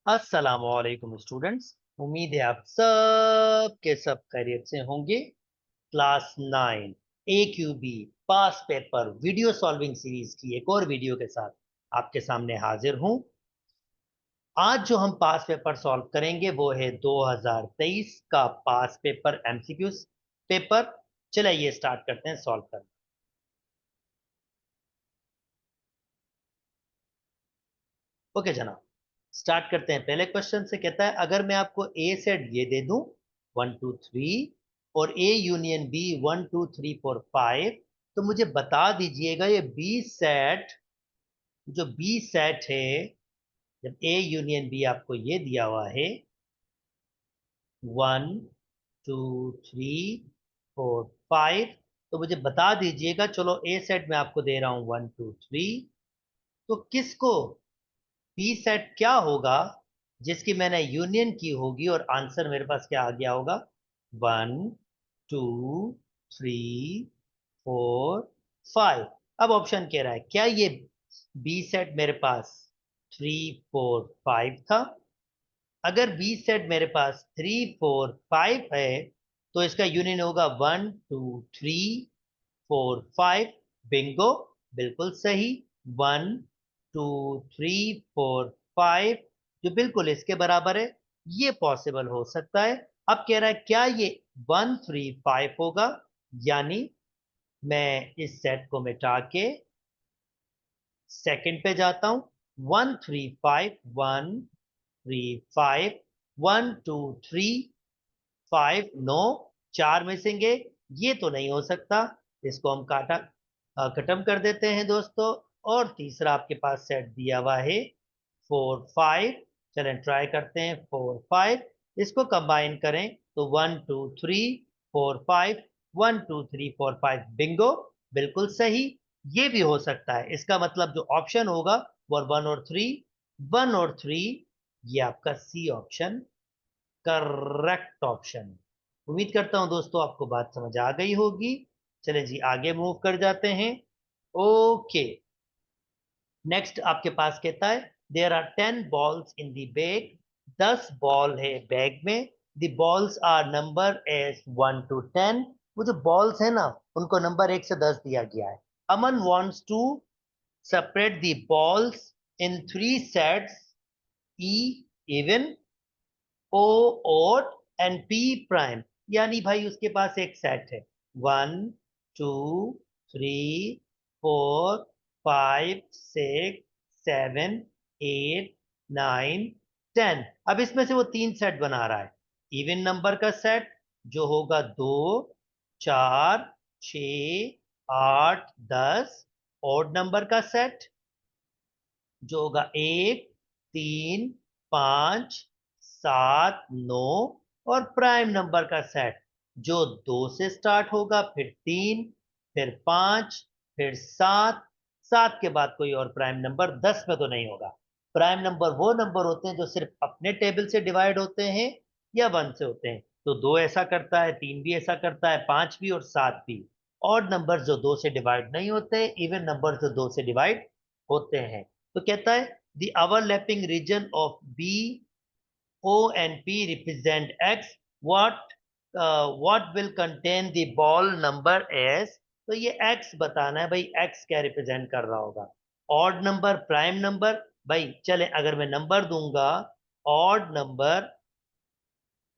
अस्सलाम वालेकुम स्टूडेंट्स। उम्मीद है आप सब के सब खैरियत से होंगे। क्लास 9 AQB पास पेपर वीडियो सॉल्विंग सीरीज की एक और वीडियो के साथ आपके सामने हाजिर हूं। आज जो हम पास पेपर सॉल्व करेंगे वो है 2023 का पास पेपर MCQ पेपर। चलिए स्टार्ट करते हैं सॉल्व करना। ओके जनाब, स्टार्ट करते हैं। पहले क्वेश्चन से कहता है अगर मैं आपको ए सेट ये दे दूं 1 2 3 और ए यूनियन बी 1 2 3 4 5, तो मुझे बता दीजिएगा ये बी सेट, जो बी सेट है, जब ए यूनियन बी आपको ये दिया हुआ है 1 2 3 4 5, तो मुझे बता दीजिएगा। चलो ए सेट में आपको दे रहा हूं 1 2 3, तो किसको पी सेट क्या होगा जिसकी मैंने यूनियन की होगी और आंसर मेरे पास क्या आ गया होगा 1 2 3 4 5। अब ऑप्शन कह रहा है क्या ये बी सेट मेरे पास 3 4 5 था। अगर बी सेट मेरे पास 3 4 5 है तो इसका यूनियन होगा 1 2 3 4 5। बिंगो, बिल्कुल सही। 1 2 3 4 5 जो बिल्कुल इसके बराबर है, ये पॉसिबल हो सकता है। अब कह रहा है क्या ये 1 3 5 होगा, यानी मैं इस सेट को मिटा के सेकंड पे जाता हूं। 1 3 5 1 3 5 1 2 3 5, नो, चार मिसिंग है, ये तो नहीं हो सकता। इसको हम काटा खत्म कर देते हैं दोस्तों। और तीसरा आपके पास सेट दिया हुआ है 4 5। चलें ट्राई करते हैं 4 5, इसको कंबाइन करें तो 1 2 3 4 5, 1 2 3 4 5, बिंगो, बिल्कुल सही। ये भी हो सकता है। इसका मतलब जो ऑप्शन होगा वो 1 और 3, 1 और 3, ये आपका सी ऑप्शन करेक्ट ऑप्शन है। उम्मीद करता हूं दोस्तों आपको बात समझ आ गई होगी। चले जी आगे मूव कर जाते हैं। ओके, नेक्स्ट आपके पास कहता है there are 10 balls in the bag. 10 ball है बैग में। The balls are number as 1 to 10। वो जो बॉल्स है ना, उनको नंबर 1 से 10 दिया गया है। Aman wants to separate the balls in 3 sets, E even, O odd and P prime. यानी भाई उसके पास एक सेट है 1 2 3 4 5 6 7 8 9 10। अब इसमें से वो 3 सेट बना रहा है। इवन नंबर का सेट जो होगा 2 4 6 8 10। ऑड नंबर का सेट जो होगा 1 3 5 7 9। और प्राइम नंबर का सेट जो 2 से स्टार्ट होगा, फिर 3, फिर 5, फिर 7। 7 के बाद कोई और प्राइम नंबर 10 में तो नहीं होगा। प्राइम नंबर वो नंबर होते हैं जो सिर्फ अपने टेबल से डिवाइड होते हैं या 1 से होते हैं। तो 2 ऐसा करता है, 3 भी ऐसा करता है, 5 भी और 7 भी। ऑड नंबर जो 2 से डिवाइड नहीं होते, इवन नंबर जो 2 से डिवाइड होते हैं। तो कहता है the overlapping region of B, O and P represent X. What will contain the ball number S? तो ये X बताना है भाई, X क्या रिप्रेजेंट कर रहा होगा। Odd number, prime number. भाई चले अगर मैं नंबर दूंगा ऑड नंबर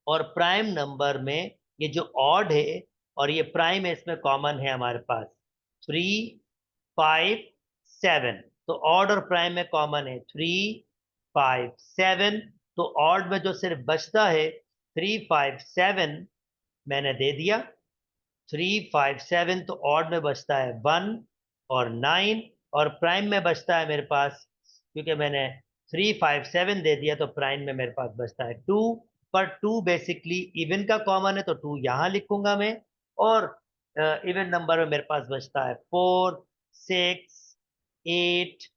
और प्राइम नंबर में, ये जो ऑड है और ये प्राइम है, इसमें कॉमन है हमारे पास 3 5 7। तो ऑड और प्राइम में कॉमन है 3 5 7। तो ऑड में जो सिर्फ बचता है 3 5 7 मैंने दे दिया। 3 5 7, तो ऑड में बचता है 1 और 9। और प्राइम में बचता है मेरे पास, क्योंकि मैंने 3 5 7 दे दिया, तो प्राइम में मेरे पास बचता है 2। पर 2 बेसिकली इवन का कॉमन है, तो 2 यहां लिखूंगा मैं। और इवन नंबर में मेरे पास बचता है 4 6 8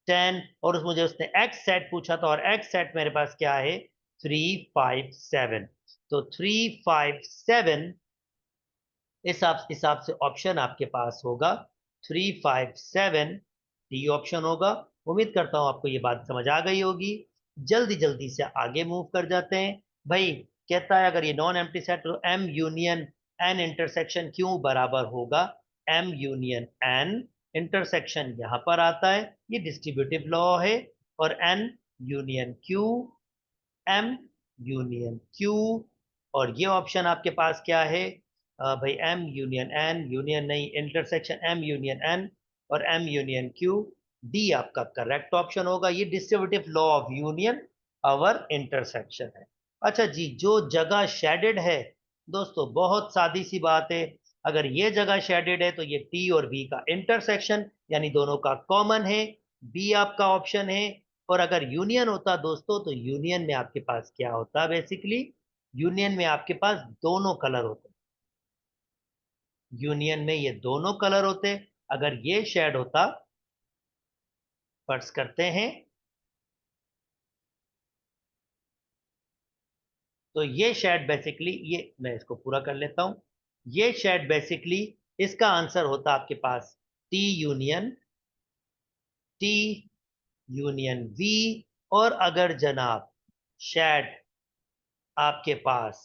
10। और मुझे उसने एक्स सेट पूछा था, और एक्स सेट मेरे पास क्या है 3 5 7। तो 3 5 7 इस हिसाब से ऑप्शन आपके पास होगा 3 5 7, डी ऑप्शन होगा। उम्मीद करता हूं आपको ये बात समझ आ गई होगी। जल्दी जल्दी से आगे मूव कर जाते हैं। भाई कहता है अगर ये नॉन एम्प्टी सेट तो M union N intersection Q बराबर होगा एम यूनियन एन, इंटरसेक्शन यहां पर आता है, ये डिस्ट्रीब्यूटिव लॉ है, और N union Q, M union Q, और ये ऑप्शन आपके पास क्या है? भाई एम यूनियन एन, यूनियन नहीं, इंटरसेक्शन एम यूनियन एन और एम यूनियन क्यू, डी आपका करेक्ट ऑप्शन होगा। ये डिस्ट्रीब्यूटिव लॉ ऑफ यूनियन और इंटरसेक्शन है। अच्छा जी, जो जगह शेडेड है दोस्तों, बहुत सादी सी बात है, अगर ये जगह शेडेड है तो ये टी और बी का इंटरसेक्शन यानी दोनों का कॉमन है, बी आपका ऑप्शन है। और अगर यूनियन होता दोस्तों तो यूनियन में आपके पास क्या होता? बेसिकली यूनियन में आपके पास दोनों कलर होते, यूनियन में ये दोनों कलर होते। अगर ये शेड होता, फर्ज करते हैं, तो ये शेड बेसिकली, ये मैं इसको पूरा कर लेता हूं, ये शेड बेसिकली इसका आंसर होता आपके पास T union, T union V. और अगर जनाब शेड आपके पास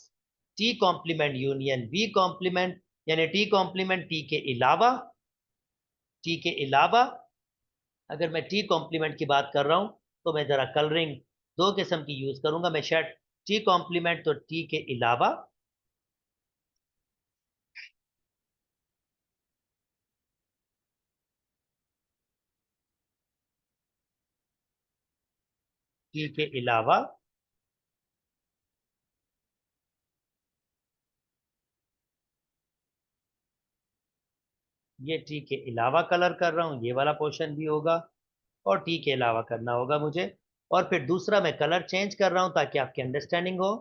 T complement union B complement, यानी टी कॉम्प्लीमेंट टी के अलावा, टी के अलावा अगर मैं टी कॉम्प्लीमेंट की बात कर रहा हूं तो मैं जरा कलरिंग दो किस्म की यूज करूंगा। मैं शायद टी कॉम्प्लीमेंट तो टी के अलावा, टी के अलावा, ये टी के अलावा कलर कर रहा हूं, ये वाला पोर्शन भी होगा और टी के अलावा करना होगा मुझे। और फिर दूसरा मैं कलर चेंज कर रहा हूं ताकि आपकी अंडरस्टैंडिंग हो।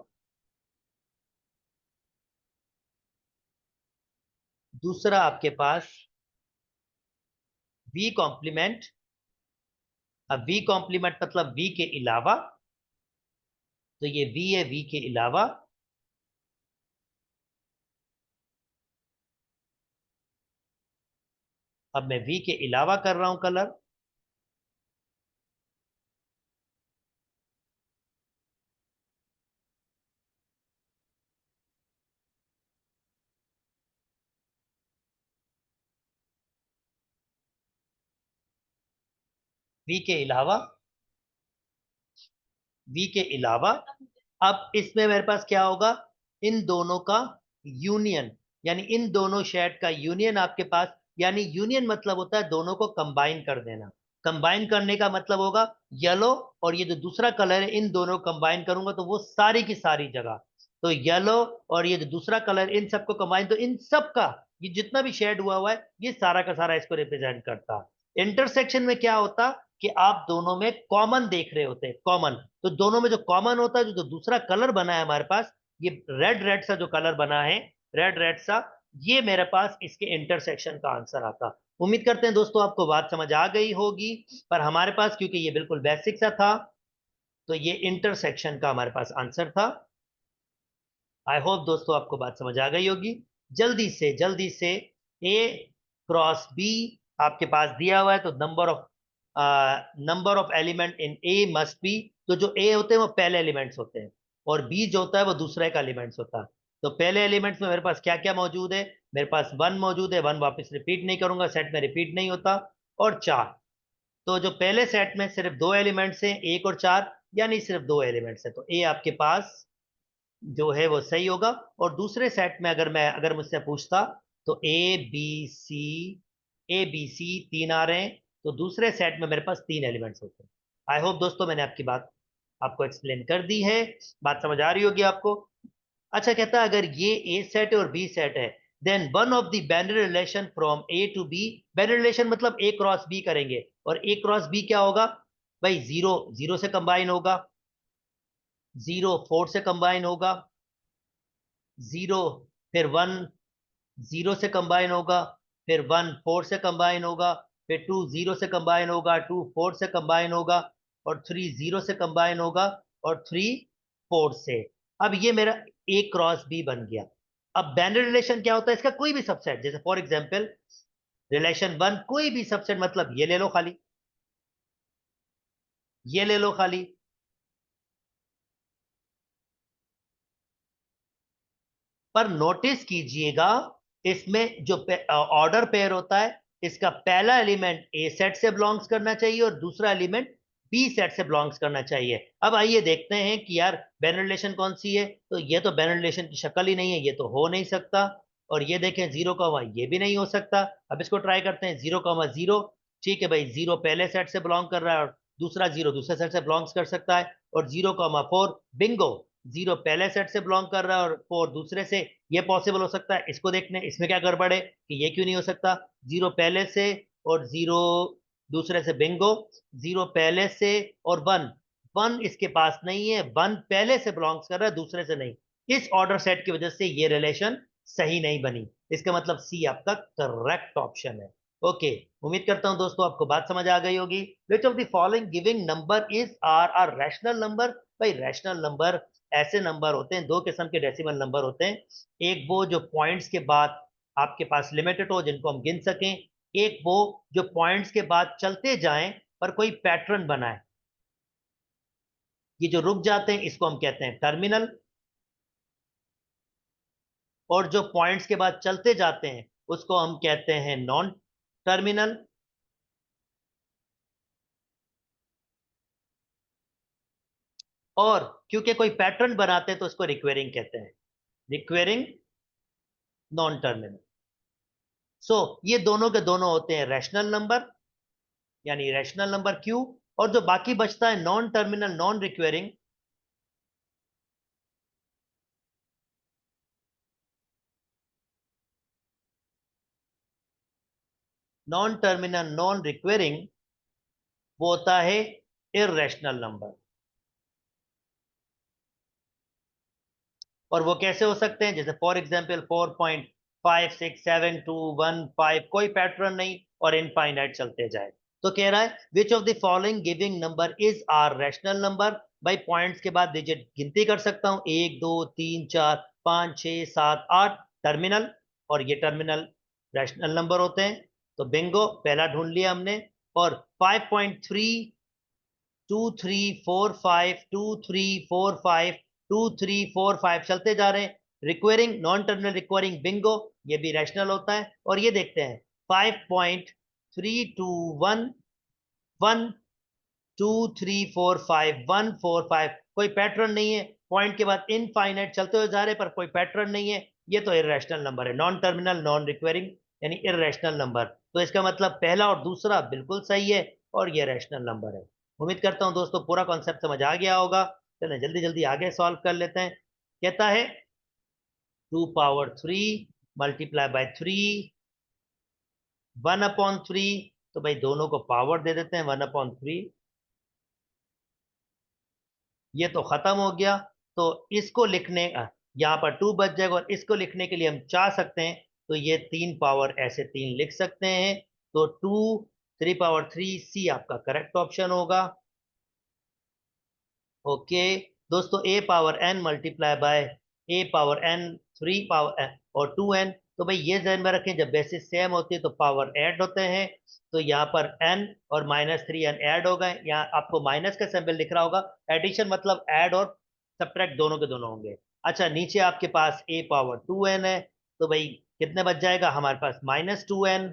दूसरा आपके पास वी कॉम्प्लीमेंट, अब वी कॉम्प्लीमेंट मतलब वी के अलावा, तो ये वी है, वी के अलावा, अब मैं वी के अलावा कर रहा हूं कलर, वी के अलावा, वी के अलावा। अब इसमें मेरे पास क्या होगा? इन दोनों का यूनियन, यानी इन दोनों शेड का यूनियन आपके पास, यानी यूनियन मतलब होता है दोनों को कंबाइन कर देना। कंबाइन करने का मतलब होगा येलो और ये जो दूसरा कलर है, इन दोनों कंबाइन करूंगा तो वो सारी की सारी जगह, तो येलो और ये जो दूसरा कलर, इन सबको कंबाइन, तो इन सब का ये जितना भी शेड हुआ है ये सारा का सारा इसको रिप्रेजेंट करता है। इंटरसेक्शन में क्या होता कि आप दोनों में कॉमन देख रहे होते हैं, कॉमन, तो दोनों में जो कॉमन होता है, जो दूसरा कलर बना है हमारे पास, ये रेड रेड सा जो कलर बना है, रेड रेड सा, ये मेरे पास इसके इंटरसेक्शन का आंसर आता। उम्मीद करते हैं दोस्तों आपको बात समझ आ गई होगी। पर हमारे पास क्योंकि ये बिल्कुल बेसिक सा था, तो ये इंटरसेक्शन का हमारे पास आंसर था। आई होप दोस्तों आपको बात समझ आ गई होगी। जल्दी से ए क्रॉस बी आपके पास दिया हुआ है, तो number of element in A must be, तो जो ए होते हैं वो पहले एलिमेंट्स होते हैं और बी जो होता है वो दूसरे का एलिमेंट्स होता है। तो पहले एलिमेंट्स में मेरे पास क्या क्या मौजूद है? मेरे पास वन मौजूद है, वन वापस रिपीट नहीं करूंगा, सेट में रिपीट नहीं होता, और चार। तो जो पहले सेट में सिर्फ दो एलिमेंट्स हैं, एक और चार, यानी सिर्फ दो एलिमेंट्स है, तो ए आपके पास जो है वो सही होगा। और दूसरे सेट में अगर मुझसे पूछता तो ए बी सी तीन आ रहे हैं, तो दूसरे सेट में मेरे पास तीन एलिमेंट्स होते हैं। आई होप दोस्तों मैंने आपकी बात आपको एक्सप्लेन कर दी है, बात समझ आ रही होगी आपको। अच्छा, कहता है अगर ये ए सेट है और बी सेट है, then one of the binary relation from A to B, binary relation मतलब ए क्रॉस बी करेंगे, और ए क्रॉस बी क्या होगा? भाई जीरो जीरो से कंबाइन होगा, जीरो फोर से कंबाइन होगा, जीरो फिर वन जीरो से कंबाइन होगा, फिर वन फोर से कंबाइन होगा, फिर टू जीरो से कंबाइन होगा, टू फोर से कंबाइन होगा, और थ्री जीरो से कंबाइन होगा, और थ्री फोर से। अब ये मेरा ए क्रॉस बी बन गया। अब बाइनरी रिलेशन क्या होता है? इसका कोई भी सबसेट, जैसे फॉर एग्जांपल रिलेशन वन, कोई भी सबसेट, मतलब ये ले लो खाली, ये ले लो खाली, पर नोटिस कीजिएगा इसमें जो ऑर्डर पेयर होता है, इसका पहला एलिमेंट ए सेट से बिलोंग्स करना चाहिए और दूसरा एलिमेंट बी सेट से बिलोंग्स करना चाहिए। अब आइए देखते हैं कि यार बैनर रिलेशन कौन सी है। तो ये तो बैनर रिलेशन की शक्ल ही नहीं है, ये तो हो नहीं सकता। और ये देखें 0, ये भी नहीं हो सकता। अब इसको ट्राई करते हैं 0, 0। ठीक है भाई, 0 पहले सेट से बिलोंग कर रहा है और दूसरा 0 दूसरे सेट से बिलोंग्स कर सकता है। और 0, 4, बिंगो, 0 पहले सेट से बिलोंग कर रहा है और 4 दूसरे से। ये पॉसिबल हो सकता है। इसको देखने इसमें क्या गड़बड़ है कि ये क्यों नहीं हो सकता। 0 पहले से और 0 दूसरे से, बिंगो। 0 पहले से और 1, 1 इसके पास नहीं है। 1 पहले से बिलोंग्स कर रहा है, दूसरे से नहीं। इस ऑर्डर सेट की वजह से ये रिलेशन सही नहीं बनी। इसका मतलब सी आपका करेक्ट ऑप्शन है। ओके, उम्मीद करता हूं दोस्तों आपको बात समझ आ गई होगी। Which of the following giving number is are rational number. भाई रैशनल नंबर ऐसे नंबर होते हैं, दो किस्म के डेसिमल नंबर होते हैं। एक वो जो पॉइंट्स के बाद आपके पास लिमिटेड हो, जिनको हम गिन सकें। एक वो जो पॉइंट्स के बाद चलते जाएं पर कोई पैटर्न बनाए। ये जो रुक जाते हैं इसको हम कहते हैं टर्मिनल। और जो पॉइंट्स के बाद चलते जाते हैं उसको हम कहते हैं नॉन टर्मिनल। और क्योंकि कोई पैटर्न बनाते हैं तो उसको रिक्वेरिंग कहते हैं, रिक्वेरिंग नॉन टर्मिनल। सो ये दोनों के दोनों होते हैं रैशनल नंबर, यानी रैशनल नंबर क्यू। और जो बाकी बचता है non terminal non recurring, non terminal non recurring, वो होता है इररेशनल नंबर। और वो कैसे हो सकते हैं, जैसे फॉर एग्जाम्पल 4.56721 कोई पैटर्न नहीं और इनफाइनाइट चलते जाए। तो कह रहा है which of the following giving number is are rational number. भाई पॉइंट्स के बाद डिजिट गिनती कर सकता हूं, 1, 2, 3, 4, 5, 6, 7, 8 टर्मिनल। और ये टर्मिनल रैशनल नंबर होते हैं। तो बिंगो, पहला ढूंढ लिया हमने। और 5.3, 2, 3, 4, 5, 2, 3, 4, 5 चलते जा रहे हैं। Requiring non terminal requiring Bingo, ये भी रैशनल होता है। और ये देखते हैं 5.321 1 2 3 4 5 1 4 5, कोई पैटर्न नहीं है। पॉइंट के बाद इनफाइनाइट चलते हुए जा रहे हैं पर कोई पैटर्न नहीं है। ये तो इररेशनल नंबर है, नॉन टर्मिनल नॉन रिक्वायरिंग, यानी इररेशनल नंबर। तो इसका मतलब पहला और दूसरा बिल्कुल सही है और ये रैशनल नंबर है। उम्मीद करता हूं दोस्तों पूरा कॉन्सेप्ट समझ आ गया होगा। चलें जल्दी जल्दी आगे सॉल्व कर लेते हैं। कहता है 2 पावर 3 मल्टीप्लाई बाय 3 1/3। तो भाई दोनों को पावर दे देते हैं 1/3। ये तो खत्म हो गया। तो इसको लिखने यहाँ पर 2 बच जाएगा और इसको लिखने के लिए हम चाह सकते हैं तो ये 3 पावर ऐसे 3 लिख सकते हैं। तो 3 पावर 3 सी आपका करेक्ट ऑप्शन होगा। ओके दोस्तों, A power N multiply by A power N 3 power और 2n। तो भाई ये ध्यान में रखें, जब बेसिस सेम होती है तो पावर ऐड होते हैं। तो यहाँ पर n और -3n ऐड हो गए। यहाँ आपको माइनस का सिंबल दिख रहा होगा, एडिशन मतलब ऐड और सब्ट्रैक्ट दोनों के दोनों होंगे। अच्छा, नीचे आपके पास a पावर 2n है। तो भाई कितने बच जाएगा हमारे पास, -2n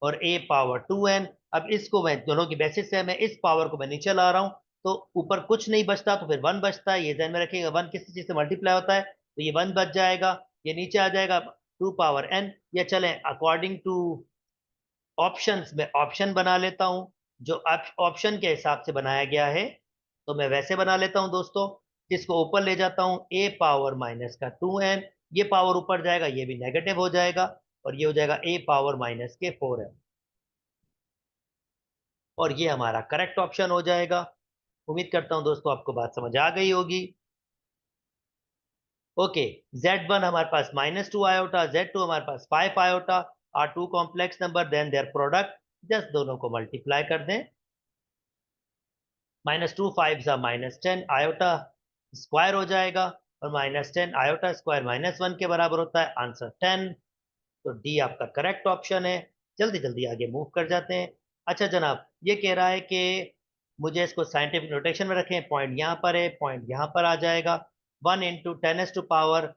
और a पावर 2n। अब इसको मैं, दोनों की बेसिस से मैं इस पावर को मैं नीचे ला रहा हूं। तो ऊपर कुछ नहीं बचता तो फिर 1 बचता है। ये ध्यान में रखिएगा, 1 किसी चीज से मल्टीप्लाई होता है तो ये 1 बच जाएगा। ये नीचे आ जाएगा 2 पावर n। ये चलें अकॉर्डिंग टू ऑप्शंस में ऑप्शन बना लेता हूं, जो ऑप्शन के हिसाब से बनाया गया है। तो मैं वैसे बना लेता हूं दोस्तों, जिसको ऊपर ले जाता हूं a पावर माइनस का 2n। ये पावर ऊपर जाएगा, ये भी नेगेटिव हो जाएगा और ये हो जाएगा a पावर माइनस के 4n। और ये हमारा करेक्ट ऑप्शन हो जाएगा। उम्मीद करता हूं दोस्तों आपको बात समझ आ गई होगी। ओके, Z1 हमारे पास -2 आयोटा, Z2 हमारे पास 5 iota are two complex number, then there product. Just दोनों को मल्टीप्लाई कर दें। -2 5 -10 आयोटा स्क्वायर हो जाएगा और -10 आयोटा स्क्वायर -1 के बराबर होता है, आंसर 10। तो डी आपका करेक्ट ऑप्शन है। जल्दी जल्दी आगे मूव कर जाते हैं। अच्छा जनाब, ये कह रहा है कि मुझे इसको साइंटिफिक नोटेशन में रखें। पॉइंट यहाँ पर है, पॉइंट यहाँ पर आ जाएगा। 1 × 10⁻⁴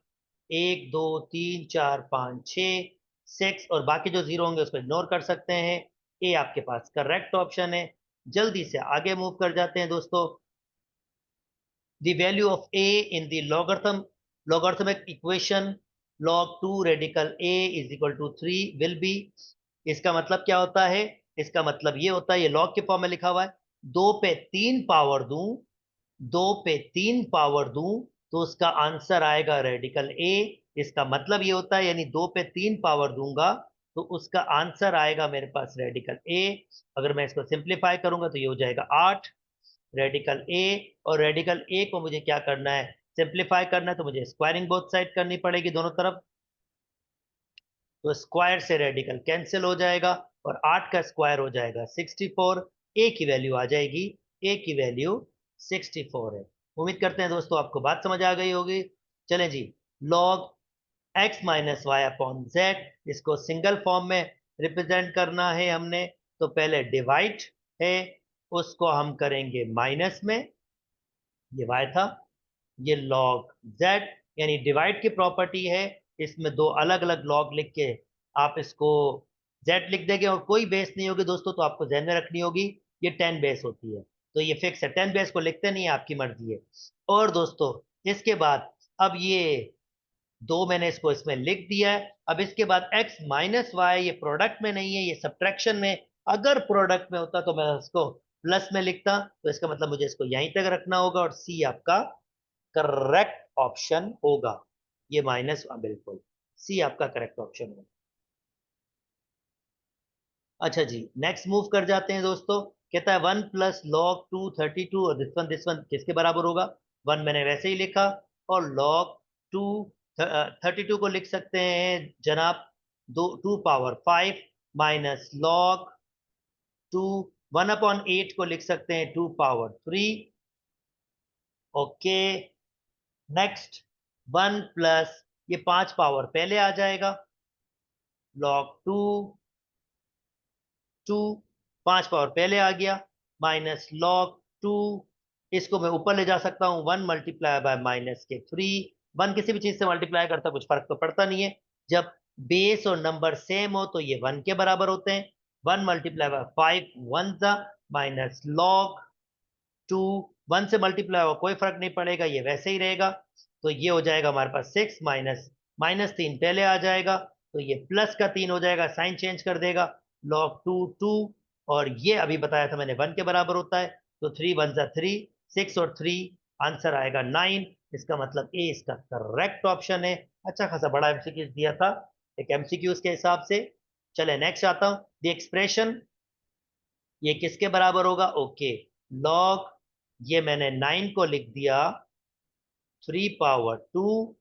1 2 3 4 5 6 6 और बाकी जो जीरो होंगे उसको इग्नोर कर सकते हैं। ए आपके पास करेक्ट ऑप्शन है। जल्दी से आगे मूव कर जाते हैं दोस्तों। the value of a in the logarithmic equation log 2 radical a is equal to 3 will be। इसका मतलब क्या होता है? इसका मतलब ये होता है, ये log के फॉर्म में लिखा हुआ है, 2 पे 3 पावर दूं, 2 पे 3 पावर दूं तो उसका आंसर आएगा रेडिकल ए। इसका मतलब ये होता है, यानी 2 पे 3 पावर दूंगा तो उसका आंसर आएगा मेरे पास रेडिकल ए। अगर मैं इसको सिंप्लीफाई करूंगा तो ये हो जाएगा 8 रेडिकल ए। और रेडिकल ए को मुझे क्या करना है? सिंप्लीफाई करना है, तो मुझे स्क्वायरिंग बोथ साइड करनी पड़ेगी दोनों तरफ। तो स्क्वायर से रेडिकल कैंसिल हो जाएगा और 8 का स्क्वायर हो जाएगा 64। ए की वैल्यू आ जाएगी, ए की वैल्यू 64 है। उम्मीद करते हैं दोस्तों आपको बात समझ आ गई होगी। चलें जी, log x minus Y upon Z, इसको सिंगल फॉर्म में रिप्रेजेंट करना है हमने। तो पहले डिवाइड है, उसको हम करेंगे माइनस में, ये y था, ये log z, यानी डिवाइड की प्रॉपर्टी है। इसमें दो अलग अलग log लिख के आप इसको z लिख देंगे और कोई बेस नहीं होगी दोस्तों, तो आपको ध्यान में रखनी होगी ये 10 बेस होती है, तो ये फिक्स है, 10 बेस को लिखते नहीं है, आपकी मर्जी है। और दोस्तों इसके बाद अब ये दो मैंने इसको इसमें लिख दिया है। अब इसके बाद x माइनस वाई, ये प्रोडक्ट में नहीं है, ये सब्ट्रैक्शन में। अगर प्रोडक्ट में होता तो मैं इसको प्लस में लिखता, तो इसका मतलब मुझे इसको यहीं तक रखना होगा और सी आपका करेक्ट ऑप्शन होगा। ये माइनस, बिल्कुल सी आपका करेक्ट ऑप्शन होगा। अच्छा जी, नेक्स्ट मूव कर जाते हैं दोस्तों। कहता है 1 प्लस लॉग 2 32 और दिस वन किसके बराबर होगा? 1 मैंने वैसे ही लिखा, और लॉग 2 32 को लिख सकते हैं जनाब 2 पावर 5 माइनस लॉग 2, 1/8 को लिख सकते हैं 2 पावर 3। ओके, नेक्स्ट 1 प्लस ये 5 पावर पहले आ जाएगा, लॉग 2 5 पावर पहले आ गया, माइनस लॉग 2, इसको मैं ऊपर ले जा सकता हूं 1 मल्टीप्लाई बाय माइनस के 3। 1 किसी भी चीज से मल्टीप्लाई करता कुछ फर्क तो पड़ता नहीं है। जब बेस और नंबर सेम हो तो ये 1 के बराबर होते हैं। 1 मल्टीप्लाई बाय 5 1 जा माइनस लॉग 2, 1 से मल्टीप्लाई हो कोई फर्क नहीं पड़ेगा, ये वैसे ही रहेगा। तो ये हो जाएगा हमारे पास 6 माइनस माइनस 3 पहले आ जाएगा, तो ये प्लस का 3 हो जाएगा, साइन चेंज कर देगा, लॉग 2 2। और ये अभी बताया था मैंने 1 के बराबर होता है, तो 3 1 जा 3, 6 और 3 आंसर आएगा 9। इसका मतलब ए इसका करेक्ट ऑप्शन है। अच्छा खासा बड़ा एमसीक्यू दिया था, एक एमसीक्यू के हिसाब से। चले नेक्स्ट आता हूं, द एक्सप्रेशन ये किसके बराबर होगा? ओके, लॉग ये मैंने 9 को लिख दिया 3 पावर 2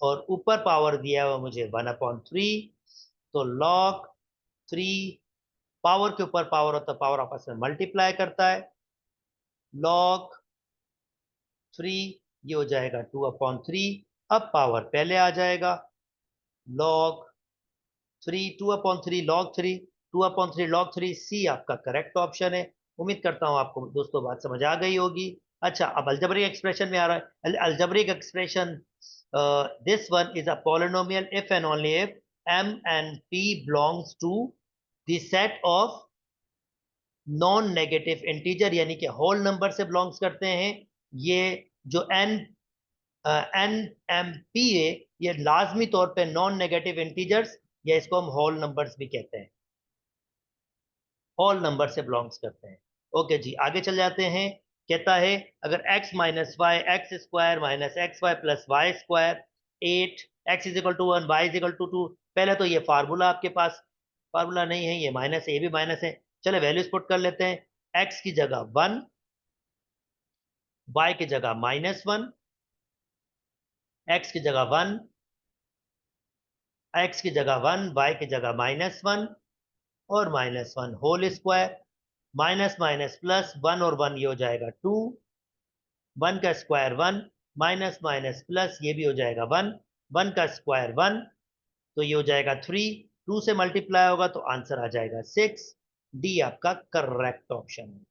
और ऊपर पावर दिया हुआ मुझे 1/3, तो लॉग 3 पावर के ऊपर पावर होता है, पावर आपस में मल्टीप्लाई करता है, लॉग 3 ये हो जाएगा 2/3। अब पावर पहले आ जाएगा, लॉग 3 2/3 लॉग 3, 2/3 लॉग 3, सी आपका करेक्ट ऑप्शन है। उम्मीद करता हूं आपको दोस्तों बात समझ आ गई होगी। अच्छा, अब अलजेब्रिक एक्सप्रेशन में आ रहा है। Algebraic expression, this one is a polynomial if and only if m and p belongs to the set of non negative integer, यानी कि होल नंबर से बिलोंग्स करते हैं। ये जो n एन एम पी है, ये लाजमी तौर पे नॉन नेगेटिव इंटीजर्स, या इसको हम होल नंबर्स भी कहते हैं, होल नंबर से बिलोंग्स करते हैं। ओके जी, आगे चल जाते हैं। कहता है अगर x minus y x square minus x y plus y square 8, x is equal to 1 y is equal to 2। पहले तो ये फार्मूला आपके पास, फार्मूला नहीं है, ये माइनस है, ये भी माइनस है। चले वैल्यूज पुट कर लेते हैं, x की जगह 1, y की जगह -1, x की जगह 1, x की जगह 1, y की जगह -1 और -1 whole square, minus minus plus 1 और 1 ये हो जाएगा 2, 1 का स्क्वायर 1, माइनस माइनस प्लस ये भी हो जाएगा 1, 1 का स्क्वायर 1, तो ये हो जाएगा 3, 2 से मल्टीप्लाई होगा तो आंसर आ जाएगा 6। डी आपका करेक्ट ऑप्शन है।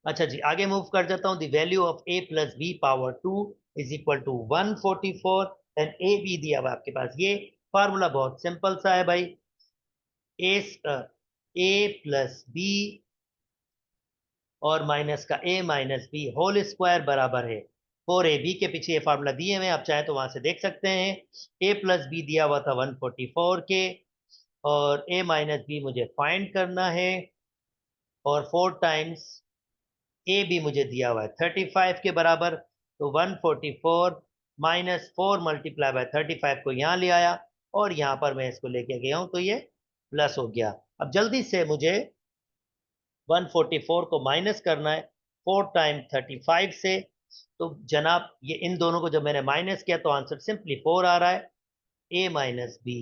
अच्छा जी, आगे मूव कर जाता हूं। The value of a plus b power 2 is equal to 144। And a b दिया हुआ आपके पास। ये फार्मूला बहुत सिंपल सा है भाई, ए प्लस बी और माइनस का ए माइनस बी होल स्क्वायर बराबर है 4ab के पीछे ये फार्मूला दिए हुए, आप चाहे तो वहां से देख सकते हैं। ए प्लस बी दिया हुआ था 144 के, और ए माइनस बी मुझे फाइंड करना है, और 4 टाइम्स ए बी मुझे दिया हुआ है 35 के बराबर। तो 144 माइनस 4 मल्टीप्लाई बाय 35 को यहाँ ले आया, और यहाँ पर मैं इसको लेके गया हूँ तो ये प्लस हो गया। अब जल्दी से मुझे 144 को माइनस करना है 4 टाइम 35 से। तो जनाब ये इन दोनों को जब मैंने माइनस किया तो आंसर सिंपली 4 आ रहा है, A minus B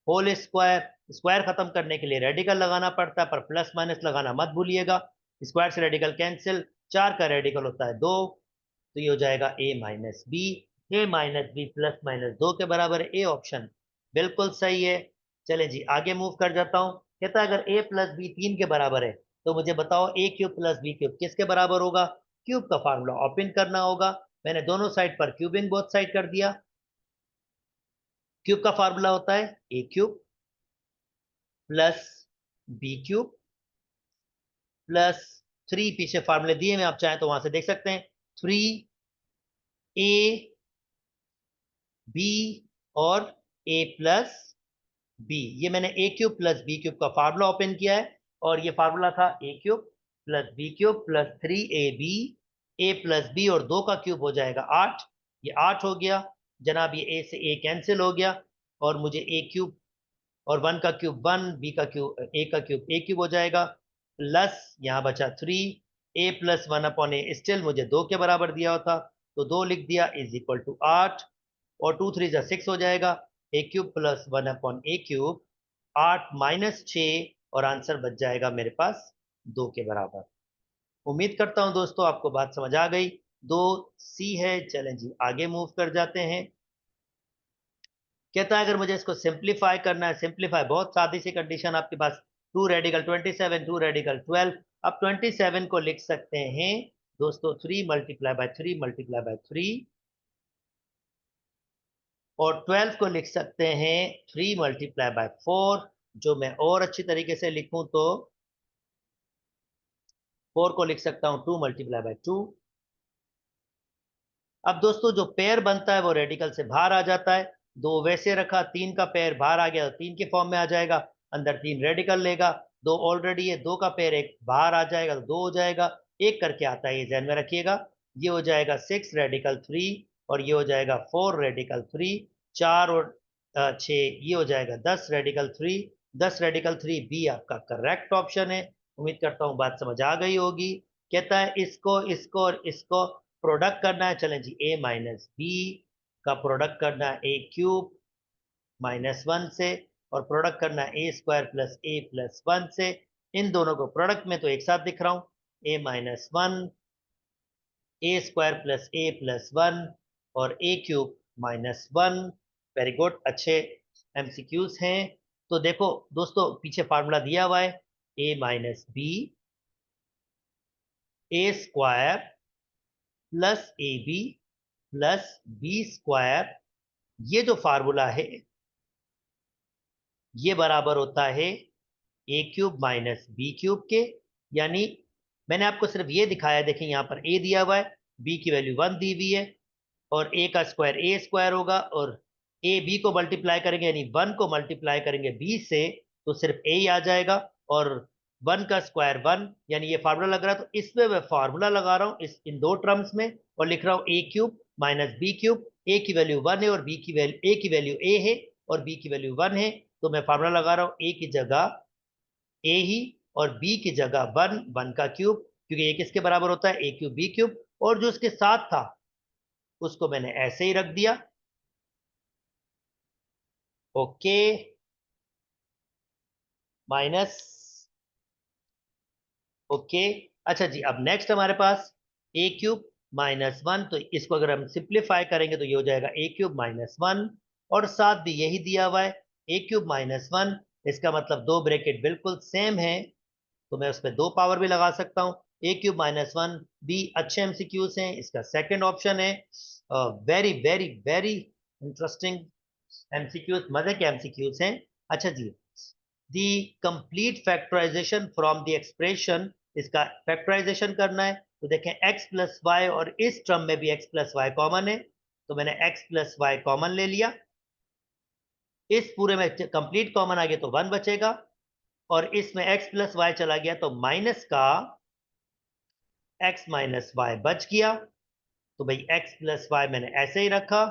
whole square. Square खत्म करने के लिए रेडिकल लगाना पड़ता है, पर प्लस माइनस लगाना मत भूलिएगा। स्क्वायर से रेडिकल कैंसिल, 4 का रेडिकल होता है 2, तो ये हो जाएगा ए माइनस बी। ए माइनस बी प्लस माइनस 2 के बराबर है, ए ऑप्शन बिल्कुल सही है। चले जी आगे मूव कर जाता हूँ। कहता है अगर ए प्लस बी 3 के बराबर है तो मुझे बताओ ए क्यूब प्लस बी क्यूब किसके बराबर होगा। क्यूब का फार्मूला ओपन करना होगा, मैंने दोनों साइड पर क्यूबिंग बोथ साइड कर दिया। क्यूब का फार्मूला होता है A cube plus B cube plus 3, पीछे फार्मूले दिए मैं, आप चाहें तो वहां से देख सकते हैं। 3 ए बी और ए प्लस बी, ये मैंने A cube plus B cube का फार्मूला ओपन किया है, और ये फार्मूला था A cube plus B cube plus 3ab A plus B, और 2 का क्यूब हो जाएगा 8, ये 8 हो गया जनाब। ये ए से ए कैंसिल हो गया, और मुझे ए क्यूब और 1 का क्यूब 1, बी का क्यूब ए का क्यूब ए क्यूब हो जाएगा, प्लस यहाँ बचा 3 ए प्लस 1 अपॉन ए, स्टिल मुझे 2 के बराबर दिया होता तो 2 लिख दिया इज इक्वल टू 8, और 2 3 जा 6 हो जाएगा। ए क्यूब प्लस 1 अपॉन ए क्यूब 8 माइनस 6, और आंसर बच जाएगा मेरे पास 2 के बराबर। उम्मीद करता हूं दोस्तों आपको बात समझ आ गई। 2C है। चलें जी आगे मूव कर जाते हैं। कहता है अगर मुझे इसको सिंप्लीफाई करना है, सिंप्लीफाई बहुत सादी सी कंडीशन आपके पास, 2 रेडिकल 27 2 रेडिकल 12। अब 27 को लिख सकते हैं दोस्तों 3 मल्टीप्लाई बाय 3 मल्टीप्लाई बाय 3, और 12 को लिख सकते हैं 3 मल्टीप्लाई बाय 4। जो मैं और अच्छी तरीके से लिखूं तो 4 को लिख सकता हूं 2 मल्टीप्लाई बाय 2। अब दोस्तों जो पेयर बनता है वो रेडिकल से बाहर आ जाता है। 2 वैसे रखा, 3 का पेयर बाहर आ गया तो 3 के फॉर्म में आ जाएगा, अंदर 3 रेडिकल लेगा। 2 ऑलरेडी है, 2 का पेयर एक बाहर आ जाएगा तो 2 हो जाएगा, एक करके आता है, ये ध्यान में रखिएगा। ये हो जाएगा 6 रेडिकल 3, और ये हो जाएगा 4 रेडिकल 3, 4 और 6 ये हो जाएगा 10 रेडिकल 3। 10 रेडिकल 3 बी आपका करेक्ट ऑप्शन है। उम्मीद करता हूँ बात समझ आ गई होगी। कहता है इसको इसको और इसको प्रोडक्ट करना है। चलें जी ए माइनस बी का प्रोडक्ट करना है ए क्यूब माइनस 1 से, और प्रोडक्ट करना है ए स्क्वायर प्लस ए प्लस 1 से। इन दोनों को प्रोडक्ट में तो एक साथ दिख रहा हूं, A minus 1 A square plus A plus 1 और A cube minus 1। Very good, अच्छे एमसीक्यूज हैं। तो देखो दोस्तों पीछे फार्मूला दिया हुआ है, A minus B A square plus A B plus B square, ये जो फार्मूला है ये बराबर होता है A cube minus B cube के। यानी मैंने आपको सिर्फ ये दिखाया, देखें यहाँ पर ए दिया हुआ है, बी की वैल्यू 1 दी हुई है, और ए का स्क्वायर ए स्क्वायर होगा, और ए बी को मल्टीप्लाई करेंगे यानी 1 को मल्टीप्लाई करेंगे बी से तो सिर्फ ए ही आ जाएगा, और 1 का स्क्वायर 1, यानी ये फार्मूला लग रहा है। तो इसमें मैं फार्मूला लगा रहा हूँ इस इन दो टर्म्स में, और लिख रहा हूँ ए क्यूब माइनस बी क्यूब। ए की वैल्यू 1 है और बी की वैल्यू, ए की वैल्यू ए है और बी की वैल्यू 1 है, तो मैं फार्मूला लगा रहा हूँ ए की जगह ए ही, और बी की जगह 1 1 का क्यूब, क्योंकि ए किसके बराबर होता है ए क्यूब बी क्यूब, और जो उसके साथ था उसको मैंने ऐसे ही रख दिया। Okay minus, okay. अच्छा जी अब नेक्स्ट हमारे पास ए क्यूब माइनस 1, तो इसको अगर हम सिंप्लीफाई करेंगे तो ये हो जाएगा ए क्यूब माइनस 1, और साथ भी यही दिया हुआ है ए क्यूब माइनस 1। इसका मतलब दो ब्रैकेट बिल्कुल सेम है, तो मैं उस पर 2 पावर भी लगा सकता हूँ। ए क्यूब माइनस 1 भी अच्छे एमसीक्यूज हैं, इसका सेकंड ऑप्शन है। Very very very interesting MCQs, मजे के एमसीक्यूज हैं। अच्छा जी, the complete factorization from the expression, इसका फैक्टराइजेशन करना है। तो देखें x प्लस वाई, और इस टर्म में भी x प्लस वाई कॉमन है, तो मैंने x प्लस वाई कॉमन ले लिया। इस पूरे में कंप्लीट कॉमन आ गया तो 1 बचेगा, और इसमें x प्लस वाई चला गया तो माइनस का x माइनस वाई बच गया। तो भाई x प्लस वाई मैंने ऐसे ही रखा।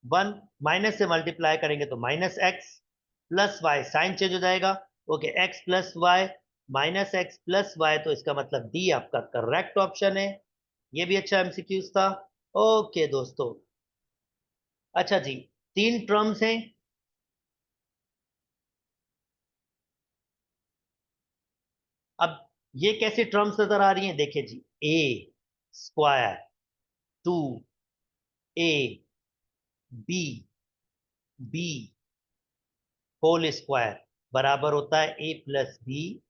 1 माइनस से मल्टीप्लाई करेंगे तो minus x, plus y sign change हो जाएगा। Okay, x plus y minus x plus y, तो इसका मतलब डी आपका करेक्ट ऑप्शन है। ये भी अच्छा एमसीक्यूज था। ओके दोस्तों, अच्छा जी, 3 टर्म्स हैं। अब ये कैसी टर्म्स नजर आ रही हैं, देखिए जी, A square 2 A B B whole square बराबर होता है A plus B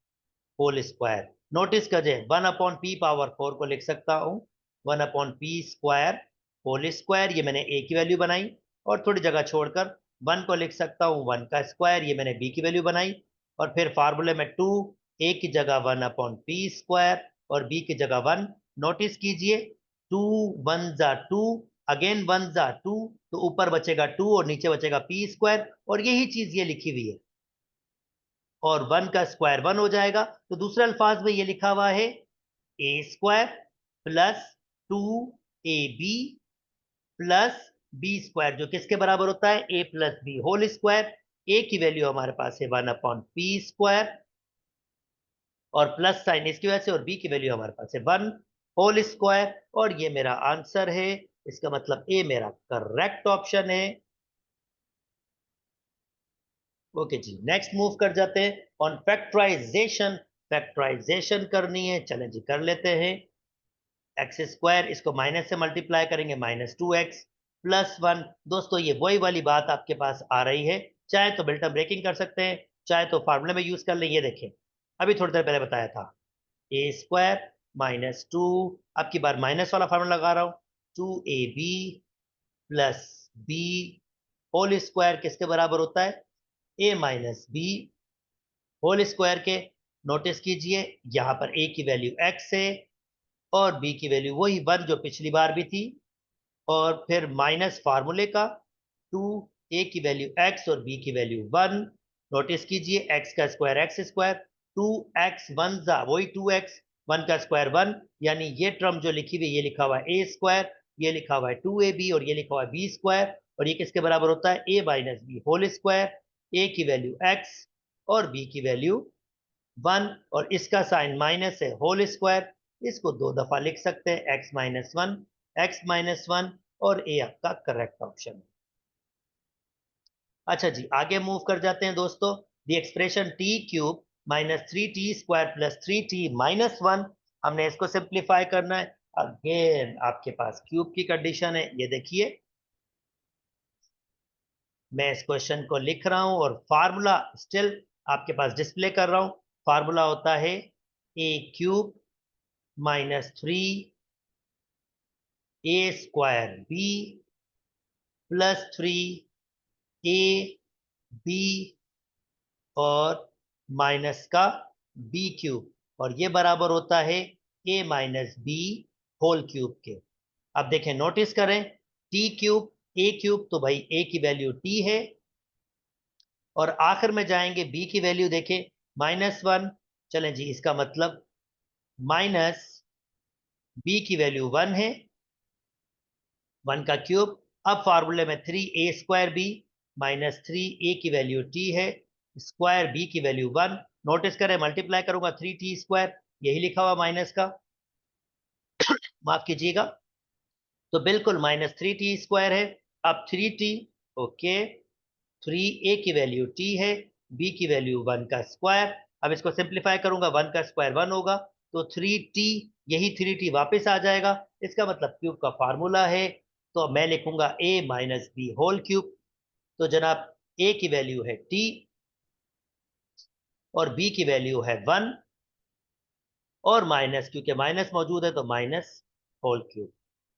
whole square. Notice करिए, 1/p⁴ को लिख सकता हूं 1/p² होल स्क्वायर, ये मैंने ए की वैल्यू बनाई। और थोड़ी जगह छोड़कर 1 को लिख सकता हूं 1 का स्क्वायर, ये मैंने बी की वैल्यू बनाई। और फिर फार्मूले में 2, ए की जगह 1/p² और बी की जगह 1। नोटिस कीजिए, 2 1 जा 2, अगेन 1 जा 2, तो ऊपर बचेगा 2 और नीचे बचेगा p², और यही चीज ये लिखी हुई है। और 1 का स्क्वायर 1 हो जाएगा। तो दूसरे अल्फाज में ये लिखा हुआ है a² plus 2ab plus b², जो किसके बराबर होता है a plus B whole square. a की वैल्यू हमारे पास है 1/p², और प्लस साइन इसकी वजह से, और b की वैल्यू हमारे पास है 1 होल स्क्वायर। और ये मेरा आंसर है, इसका मतलब ए मेरा करेक्ट ऑप्शन है। ओके जी, नेक्स्ट मूव कर जाते हैं ऑन फैक्टराइजेशन। फैक्टराइजेशन करनी है, चलें जी कर लेते हैं। x², इसको माइनस से मल्टीप्लाई करेंगे -2x प्लस 1। दोस्तों ये वही वाली बात आपके पास आ रही है, चाहे तो बिल्ट ब्रेकिंग कर सकते हैं, चाहे तो फार्मूले में यूज कर लें। ये देखें, अभी थोड़ी देर पहले बताया था a² -2, अब की बार माइनस वाला फार्मूला लगा रहा हूं, 2ab plus B whole square किसके बराबर होता है a minus B whole square के। नोटिस कीजिए, यहां पर a की वैल्यू x है और b की वैल्यू वही 1 जो पिछली बार भी थी, और फिर माइनस फार्मूले का 2, a की वैल्यू x और b की वैल्यू 1। नोटिस कीजिए, x का स्क्वायर एक्स स्क्वायर, 2x 1 जा वही 2x, 1 का स्क्वायर 1, यानी ये टर्म जो लिखी हुई ये लिखा हुआ है a², ये लिखा हुआ है 2ab और ये लिखा हुआ है b², और ये किसके बराबर होता है a minus B whole square. a की वैल्यू x और b की वैल्यू 1, और इसका साइन माइनस है होल स्क्वायर, इसको 2 दफा लिख सकते हैं x-1 और ए आपका करेक्ट ऑप्शन है। अच्छा जी, आगे मूव कर जाते हैं दोस्तों। The expression t³ -3t² plus 3t-1, हमने इसको सिंप्लीफाई करना है। अगेन आपके पास क्यूब की कंडीशन है, ये देखिए मैं इस क्वेश्चन को लिख रहा हूं और फार्मूला स्टिल आपके पास डिस्प्ले कर रहा हूं। फार्मूला होता है a³ -3a² b plus 3ab और माइनस का b³ और ये बराबर होता है a minus B whole cube के। अब देखें, नोटिस करें, t³ a³ तो भाई a की वैल्यू t है, और आखिर में जाएंगे b की वैल्यू देखें -1। चलें जी, इसका मतलब माइनस b की वैल्यू 1 है, 1 का क्यूब। अब फार्मूले में 3a² b -3a की वैल्यू t है, स्क्वायर b की वैल्यू 1। नोटिस करें, मल्टीप्लाई करूंगा 3t², यही लिखा हुआ माइनस का, माफ कीजिएगा, तो बिल्कुल -3t² है। अब 3t, ओके, 3a की वैल्यू t है, b की वैल्यू 1 का स्क्वायर। अब इसको सिंप्लीफाई करूंगा, 1 का स्क्वायर 1 होगा, तो 3t, यही 3t वापस आ जाएगा। इसका मतलब क्यूब का फार्मूला है, तो मैं लिखूंगा a minus B whole cube. तो जनाब, a की वैल्यू है t और b की वैल्यू है 1, और माइनस, क्योंकि माइनस मौजूद है तो माइनस होल क्यूब।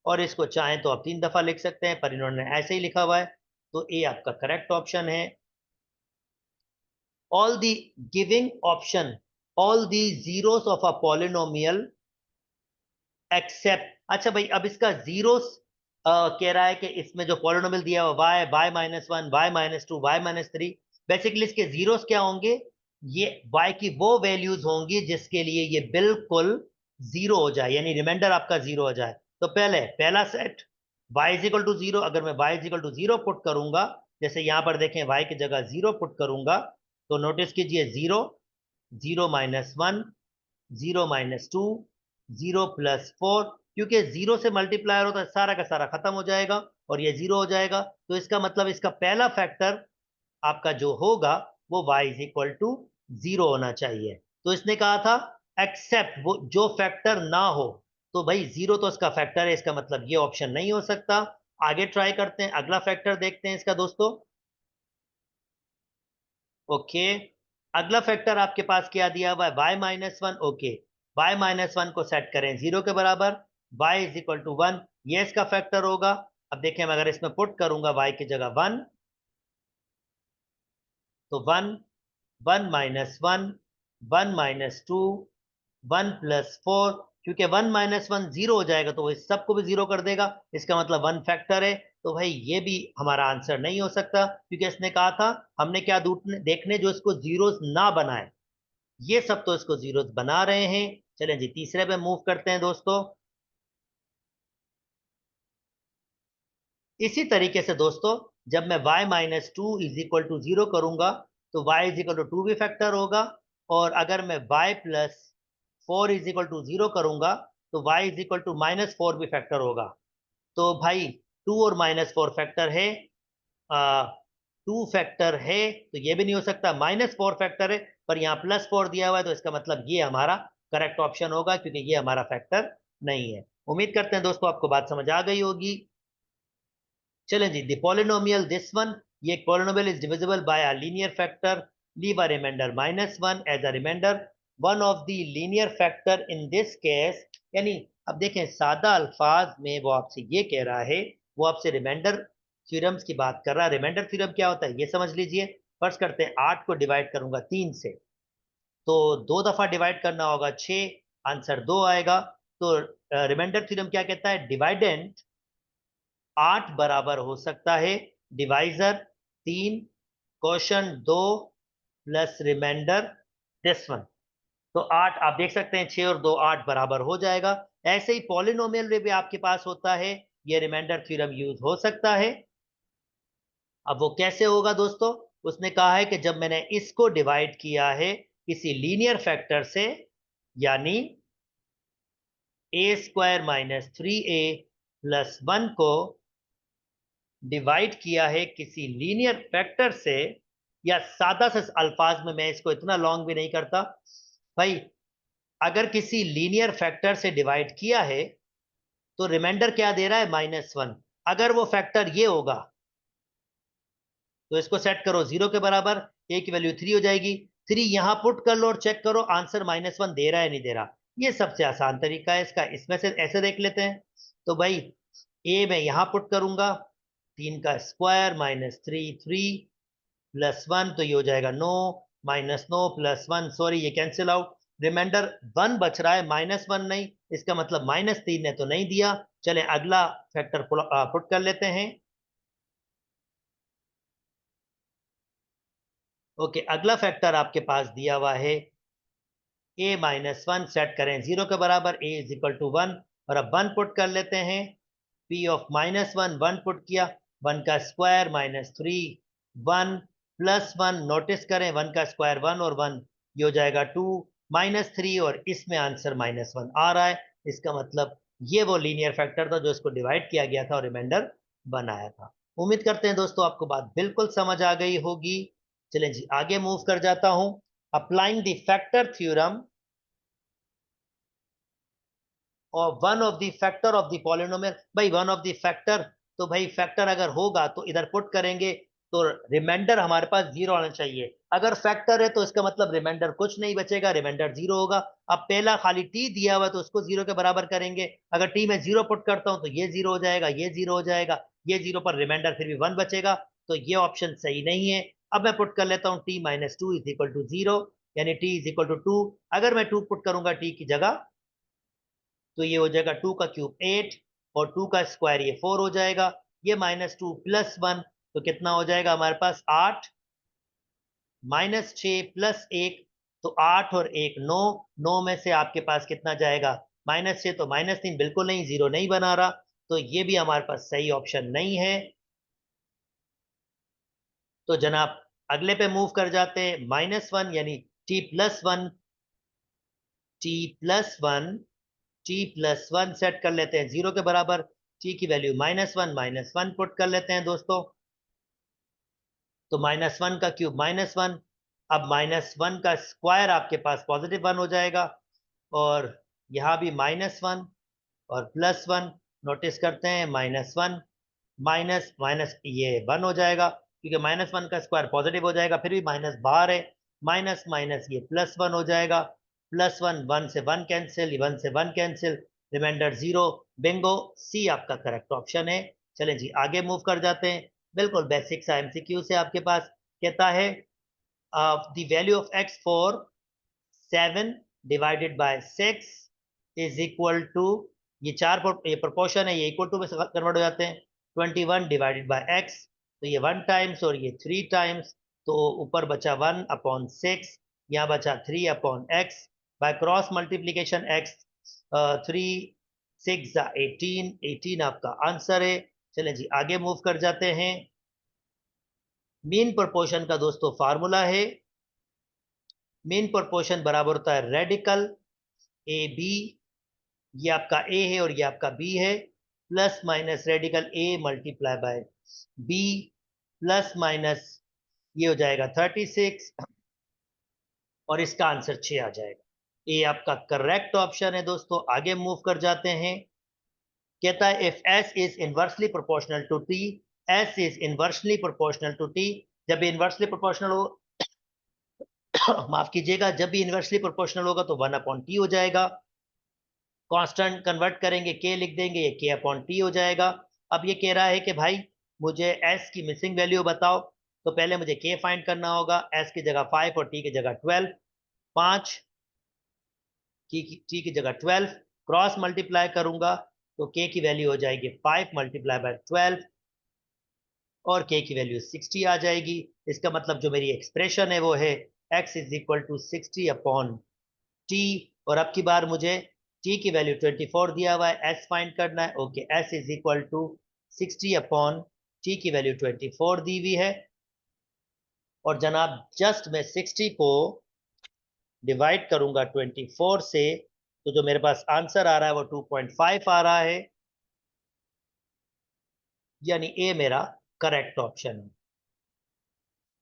और इसको चाहें तो आप 3 दफा लिख सकते हैं, पर इन्होंने ऐसे ही लिखा हुआ है, तो ए आपका करेक्ट ऑप्शन है। All the giving option, all the zeros of a polynomial except, अच्छा भाई अब इसका जीरोस कह रहा है कि इसमें जो पॉलिनोमियल दिया हुआ y, y minus one, y minus two, y minus three, basically इसके जीरोस क्या होंगे, ये वाई की वो वैल्यूज होंगी जिसके लिए ये बिल्कुल जीरो हो जाए, यानी रिमाइंडर आपका जीरो हो जाए। तो पहला set y is equal to zero, अगर मैं y is equal to zero put करूंगा, जैसे यहां पर देखें y की जगह जीरो पुट करूंगा, तो नोटिस कीजिए zero, zero minus one, zero minus two, zero plus four, क्योंकि जीरो से मल्टीप्लायर होता है सारा का सारा खत्म हो जाएगा और ये जीरो हो जाएगा, तो इसका मतलब इसका पहला फैक्टर आपका जो होगा वो y is equal to zero होना चाहिए। तो इसने कहा था एक्सेप्ट वो जो फैक्टर ना हो, तो भाई जीरो तो इसका फैक्टर है, इसका मतलब ये ऑप्शन नहीं हो सकता। आगे ट्राई करते हैं, अगला फैक्टर देखते हैं इसका दोस्तों। ओके, अगला फैक्टर आपके पास क्या दिया हुआ है, y minus one. Okay, y minus one को सेट करें जीरो के बराबर, y is equal to one, ये इसका फैक्टर होगा। अब देखें, मैं अगर इसमें पुट करूंगा y की जगह वन, तो one, one minus one, one minus two, one plus four, क्योंकि वन माइनस वन जीरो हो जाएगा तो वो इस सबको भी जीरो कर देगा, इसका मतलब वन फैक्टर है। तो भाई ये भी हमारा आंसर नहीं हो सकता, क्योंकि इसने कहा था हमने क्या देखने जो इसको जीरोस ना बनाए, ये सब तो इसको जीरोस बना रहे हैं। चलें जी तीसरे पे मूव करते हैं दोस्तों। इसी तरीके से दोस्तों, जब मैं y minus two is equal to zero करूंगा, तो y is equal to two भी फैक्टर होगा, और अगर मैं y plus four is equal to zero करूंगा, तो y is equal to minus four भी फैक्टर होगा। तो भाई टू और माइनस फोर फैक्टर है, टू फैक्टर है, तो ये भी नहीं हो सकता, माइनस फोर फैक्टर है, पर यहाँ प्लस फोर दिया हुआ है, तो इसका मतलब ये हमारा करेक्ट ऑप्शन होगा, क्योंकि ये हमारा फैक्टर नहीं है। उम्मीद करते हैं दोस्तों आपको बात समझ आ गई होगी। चलें जी, द पॉलिनोमियल दिस वन, ये एक polynomial is divisible by a linear factor, leave a reminder minus one as a reminder, one of the linear factor in this case, यानी अब देखें सादा अल्फाज में वो आपसे ये कह रहा है, वो आपसे रिमाइंडर थ्योरम्स की बात कर रहा है। रिमाइंडर थ्योरम क्या होता है ये समझ लीजिए। फर्स्ट करते हैं, आठ को डिवाइड करूंगा तीन से, तो दो दफा डिवाइड करना होगा, छह, आंसर दो आएगा। तो रिमाइंडर थ्योरम क्या कहता है, डिवाइडेंट आठ बराबर हो सकता है डिवाइजर तीन, क्वोशंट दो, प्लस रिमाइंडर दिस वन। तो आठ आप देख सकते हैं, छह और दो आठ बराबर हो जाएगा। ऐसे ही पॉलिनोमियल में भी आपके पास होता है, ये रिमाइंडर थ्योरम यूज हो सकता है। अब वो कैसे होगा दोस्तों, उसने कहा है कि जब मैंने इसको डिवाइड किया है किसी लीनियर फैक्टर से, यानी ए स्क्वायर माइनस थ्री ए प्लस वन को डिवाइड किया है किसी लीनियर फैक्टर से, या सादा से अल्फाज में मैं इसको इतना लॉन्ग भी नहीं करता भाई, अगर किसी लीनियर फैक्टर से डिवाइड किया है, तो रिमाइंडर क्या दे रहा है, माइनस वन। अगर वो फैक्टर ये होगा, तो इसको सेट करो जीरो के बराबर, ए की वैल्यू थ्री हो जाएगी, थ्री यहां पुट कर लो और चेक करो आंसर माइनस वन दे रहा है नहीं दे रहा। ये सबसे आसान तरीका है इसका, इसमें से ऐसे देख लेते हैं। तो भाई ए मैं यहां पुट करूंगा, तीन का square minus three, three plus one, तो ये हो जाएगा no, minus no plus one, sorry ये कैंसिल आउट, रिमाइंडर वन बच रहा है माइनस वन नहीं, इसका मतलब माइनस तीन ने तो नहीं दिया। चले अगला फैक्टर पुट कर लेते हैं। ओके, अगला फैक्टर आपके पास दिया हुआ है ए माइनस वन, सेट करें जीरो के बराबर, ए इज इक्वल टू वन, और अब वन पुट कर लेते हैं, P of minus one, one put किया, वन का square minus three, one plus one, notice करें वन का स्क्वायर वन और वन, ये हो जाएगा टू, माइनस थ्री, और इसमें आंसर माइनस वन आ रहा है। इसका मतलब ये वो लीनियर फैक्टर था जो इसको डिवाइड किया गया था और रिमाइंडर बनाया था। उम्मीद करते हैं दोस्तों आपको बात बिल्कुल समझ आ गई होगी। चलें जी आगे मूव कर जाता हूं। अप्लाइंग द फैक्टर थ्योरम और one of the factor of the polynomial, भाई वन ऑफ द फैक्टर, तो भाई फैक्टर अगर होगा तो इधर पुट करेंगे, तो रिमाइंडर हमारे पास जीरो आना चाहिए। अगर फैक्टर है तो इसका मतलब रिमाइंडर कुछ नहीं बचेगा, रिमाइंडर 0 होगा। अब पहला खाली टी दिया हुआ है तो उसको 0 के बराबर करेंगे। अगर टी में 0 पुट करता हूं तो ये 0 हो जाएगा, ये 0 हो जाएगा, ये 0 पर रिमाइंडर फिर भी 1 बचेगा, तो ये ऑप्शन सही नहीं है। अब मैं पुट कर लेता हूँ t minus two is equal to 0, यानी टी इज इक्वल टू 2। अगर मैं 2 पुट करूंगा टी की जगह तो ये हो जाएगा 2 का क्यूब 8 और 2 का स्क्वायर ये 4 हो जाएगा। ये माइनस टू प्लस 1 तो कितना हो जाएगा हमारे पास 8 माइनस 6 प्लस 1, तो 8 और 1 9, 9 में से आपके पास कितना जाएगा -6, तो -3 बिल्कुल नहीं, 0 नहीं बना रहा, तो ये भी हमारे पास सही ऑप्शन नहीं है। तो जनाब अगले पे मूव कर जाते हैं, -1 यानी T plus one, T plus one, T plus one set कर लेते हैं 0 के बराबर। टी की वैल्यू -1 पुट कर लेते हैं दोस्तों, तो -1 का क्यूब -1, अब -1 का स्क्वायर आपके पास +1 हो जाएगा, और यहाँ भी -1 और +1, नोटिस करते हैं -1 माइनस माइनस ये 1 हो जाएगा, क्योंकि -1 का स्क्वायर पॉजिटिव हो जाएगा, फिर भी माइनस बाहर है, माइनस माइनस ये +1 हो जाएगा, +1, 1 से 1 कैंसिल, 1 से 1 कैंसिल, रिमाइंडर 0। बिंगो, सी आपका करेक्ट ऑप्शन है। चलें जी आगे मूव कर जाते हैं, बिल्कुल बेसिक सा एमसीक्यू से आपके पास कहता है the value of x for 7 divided by 6 is equal to, ये चार ये प्रोपोर्शन है, ये इक्वल टू में कन्वर्ट हो जाते हैं, 21 डिवाइडेड बाय x, तो ये 1 टाइम्स और ये 3 टाइम्स, तो ऊपर बचा 1/6, यहाँ बचा 3/x, by cross multiplication x 3 6 18, 18 आपका आंसर है। चलें जी आगे मूव कर जाते हैं। मीन प्रोपोर्शन का दोस्तों फार्मूला है, मीन प्रोपोर्शन बराबर होता है रेडिकल ए बी, ये आपका ए है और ये आपका बी है, plus minus radical a multiply by b, plus minus ये हो जाएगा 36, और इसका आंसर 6 आ जाएगा। ये आपका करेक्ट ऑप्शन है दोस्तों। आगे मूव कर जाते हैं, कहता है if s is inversely proportional to t, s is inversely proportional to t, जब इनवर्सली प्रोपोर्शनल हो माफ कीजिएगा, जब भी इनवर्सली प्रोपोर्शनल होगा तो 1/t हो जाएगा, कांस्टेंट कन्वर्ट करेंगे के लिख देंगे, ये k/t हो जाएगा। अब ये कह रहा है कि भाई मुझे s की मिसिंग वैल्यू बताओ, तो पहले मुझे k फाइंड करना होगा, s की जगह 5 और t की जगह 12, 5 t की जगह 12, क्रॉस मल्टीप्लाई करूंगा तो k की वैल्यू हो जाएगी 5 मल्टीप्लाई बाय 12, और k की वैल्यू 60 आ जाएगी। इसका मतलब जो मेरी एक्सप्रेशन है वो है x is equal to 60/t, और अब की बार मुझे t की वैल्यू 24 दिया हुआ है, s फाइंड करना है। Okay, s is equal to 60/t की वैल्यू 24 दी हुई है, और जनाब जस्ट मैं 60 को डिवाइड करूंगा 24 से, तो जो मेरे पास आंसर आ रहा है वो 2.5 आ रहा है, यानी ए मेरा करेक्ट ऑप्शन है।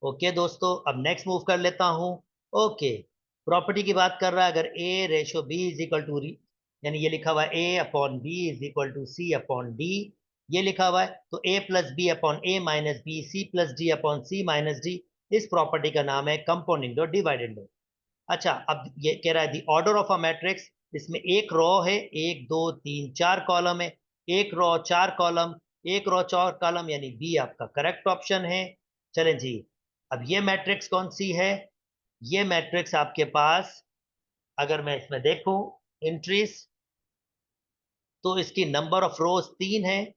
ओके दोस्तों, अब नेक्स्ट मूव कर लेता हूं। ओके, प्रॉपर्टी की बात कर रहा है, अगर A ratio B is equal to, यानी ये लिखा हुआ है a/b is equal to c/d, ये लिखा हुआ है, तो a plus b upon a minus b, c plus d upon c minus d, इस प्रॉपर्टी का नाम है कंपाउंडिंग लॉ, डिवाइडेड लॉ। अच्छा, अब ये कह रहा है the order of a matrix, इसमें एक रो है, 1 2 3 4 कॉलम है, एक रो 4 कॉलम, एक रो 4 कॉलम, यानी बी आपका करेक्ट ऑप्शन है। चलें जी, अब ये मैट्रिक्स कौन सी है, ये मैट्रिक्स आपके पास अगर मैं इसमें देखूं एंट्रीज, तो इसकी नंबर ऑफ रोज 3 है,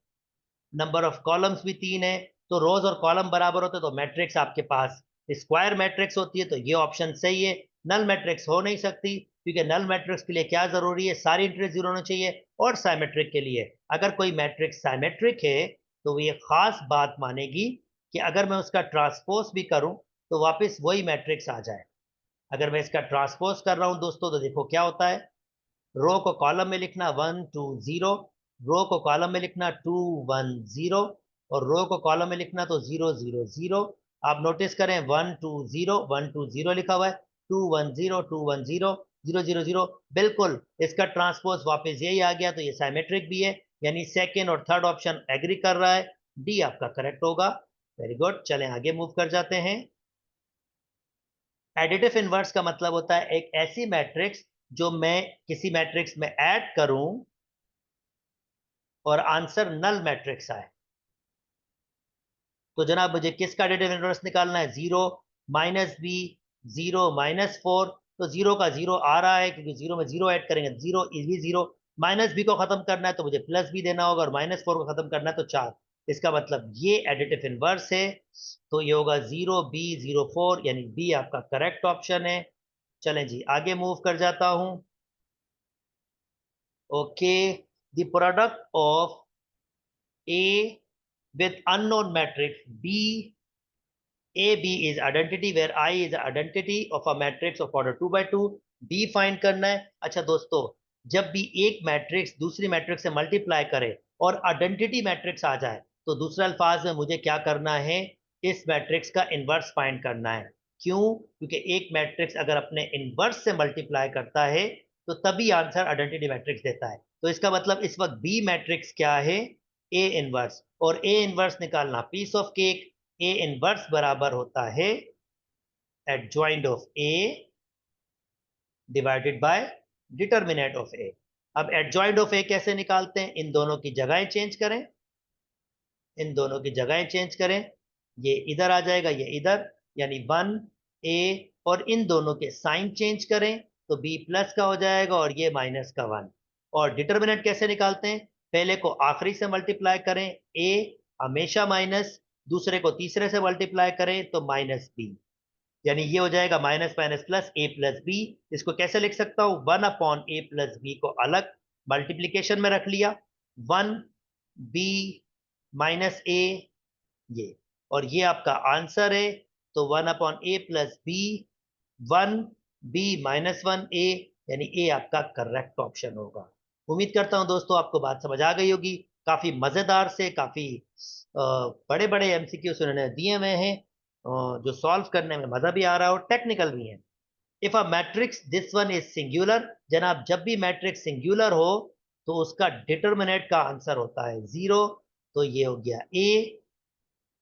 नंबर ऑफ कॉलम्स भी 3 है, तो रोज और कॉलम बराबर होते तो मैट्रिक्स आपके पास स्क्वायर मैट्रिक्स होती है, तो ये ऑप्शन सही है। नल मैट्रिक्स हो नहीं सकती, क्योंकि नल मैट्रिक्स के लिए क्या जरूरी है, सारी एंट्रीज 0 होनी चाहिए, और साइमेट्रिक के लिए अगर कोई मैट्रिक्स साइमेट्रिक है तो वो ये खास बात मानेगी कि अगर मैं उसका ट्रांसपोज भी करूं तो वापस वही मैट्रिक्स आ जाए। अगर मैं इसका ट्रांसपोज कर रहा हूं दोस्तों, तो देखो क्या होता है, रो को कॉलम में लिखना 1 2 0, रो को कॉलम में लिखना 2 1 0, और रो को कॉलम में लिखना तो 0 0 0। आप नोटिस करें 1 2 0 1 2 0 लिखा हुआ है, 2 1 0 2 1 0 0 0 0, बिल्कुल इसका ट्रांसपोज वापस यही आ गया, तो ये साइमेट्रिक भी है, यानी सेकेंड और थर्ड ऑप्शन एग्री कर रहा है, डी आपका करेक्ट होगा। वेरी गुड, चलें आगे मूव कर जाते हैं। एडिटिव इनवर्स का मतलब होता है एक ऐसी मैट्रिक्स जो मैं किसी मैट्रिक्स में ऐड करूं और आंसर नल मैट्रिक्स आए। तो जनाब मुझे किसका एडिटिव इनवर्स निकालना है? 0 - b, 0 - 4। तो 0 का 0 आ रहा है क्योंकि 0 में 0 ऐड करेंगे, 0 इज भी 0। -b को खत्म करना है तो मुझे +b देना होगा, और -4 को खत्म करना है तो 4। इसका मतलब ये एडिटिव इनवर्स है। तो ये होगा 0b 0 4, यानी बी आपका करेक्ट ऑप्शन है। चलें जी, आगे मूव कर जाता हूं। Okay, the product of A with unknown matrix B, AB is identity where I is identity of a matrix of order 2 by 2। B find करना है। अच्छा दोस्तों, जब भी एक मैट्रिक्स दूसरी मैट्रिक्स से मल्टीप्लाई करे और आइडेंटिटी मैट्रिक्स आ जाए, तो दूसरे अल्फाज में मुझे क्या करना है? इस मैट्रिक्स का इनवर्स फाइंड करना है। क्यों? क्योंकि एक मैट्रिक्स अगर अपने इनवर्स से मल्टीप्लाई करता है तो तभी आंसर आइडेंटिटी मैट्रिक्स देता है। तो इसका मतलब इस वक्त बी मैट्रिक्स क्या है? A inverse. और ए इनवर्स निकालना piece of cake. A inverse बराबर होता है adjoint of A divided by determinant of A. अब एडजॉइंट ऑफ ए कैसे निकालते हैं? इन दोनों की जगहें चेंज करें, इन दोनों की जगहें चेंज करें। ये इधर आ जाएगा, ये इधर, यानी 1 a, और इन दोनों के साइन चेंज करें तो b प्लस का हो जाएगा और ये माइनस का 1। और डिटर्मिनेंट कैसे निकालते हैं? पहले को आखिरी से मल्टीप्लाई करें, a हमेशा माइनस, दूसरे को तीसरे से मल्टीप्लाई करें तो -b, यानी ये हो जाएगा माइनस माइनस प्लस a+b। इसको कैसे लिख सकता हूं? 1/a+b को अलग मल्टीप्लीकेशन में रख लिया, 1b - a, ये, और ये आपका आंसर है। तो 1/a+b, 1b - 1a, यानी ए आपका करेक्ट ऑप्शन होगा। उम्मीद करता हूं दोस्तों आपको बात समझ आ गई होगी। काफी मजेदार से, काफी बड़े बड़े एमसीक्यूज उन्होंने दिए हुए हैं, जो सॉल्व करने में मजा भी आ रहा है और टेक्निकल भी है। If a matrix this one is singular, जनाब जब भी मैट्रिक्स सिंगुलर हो तो उसका डिटर्मिनेंट का आंसर होता है 0। तो ये हो गया a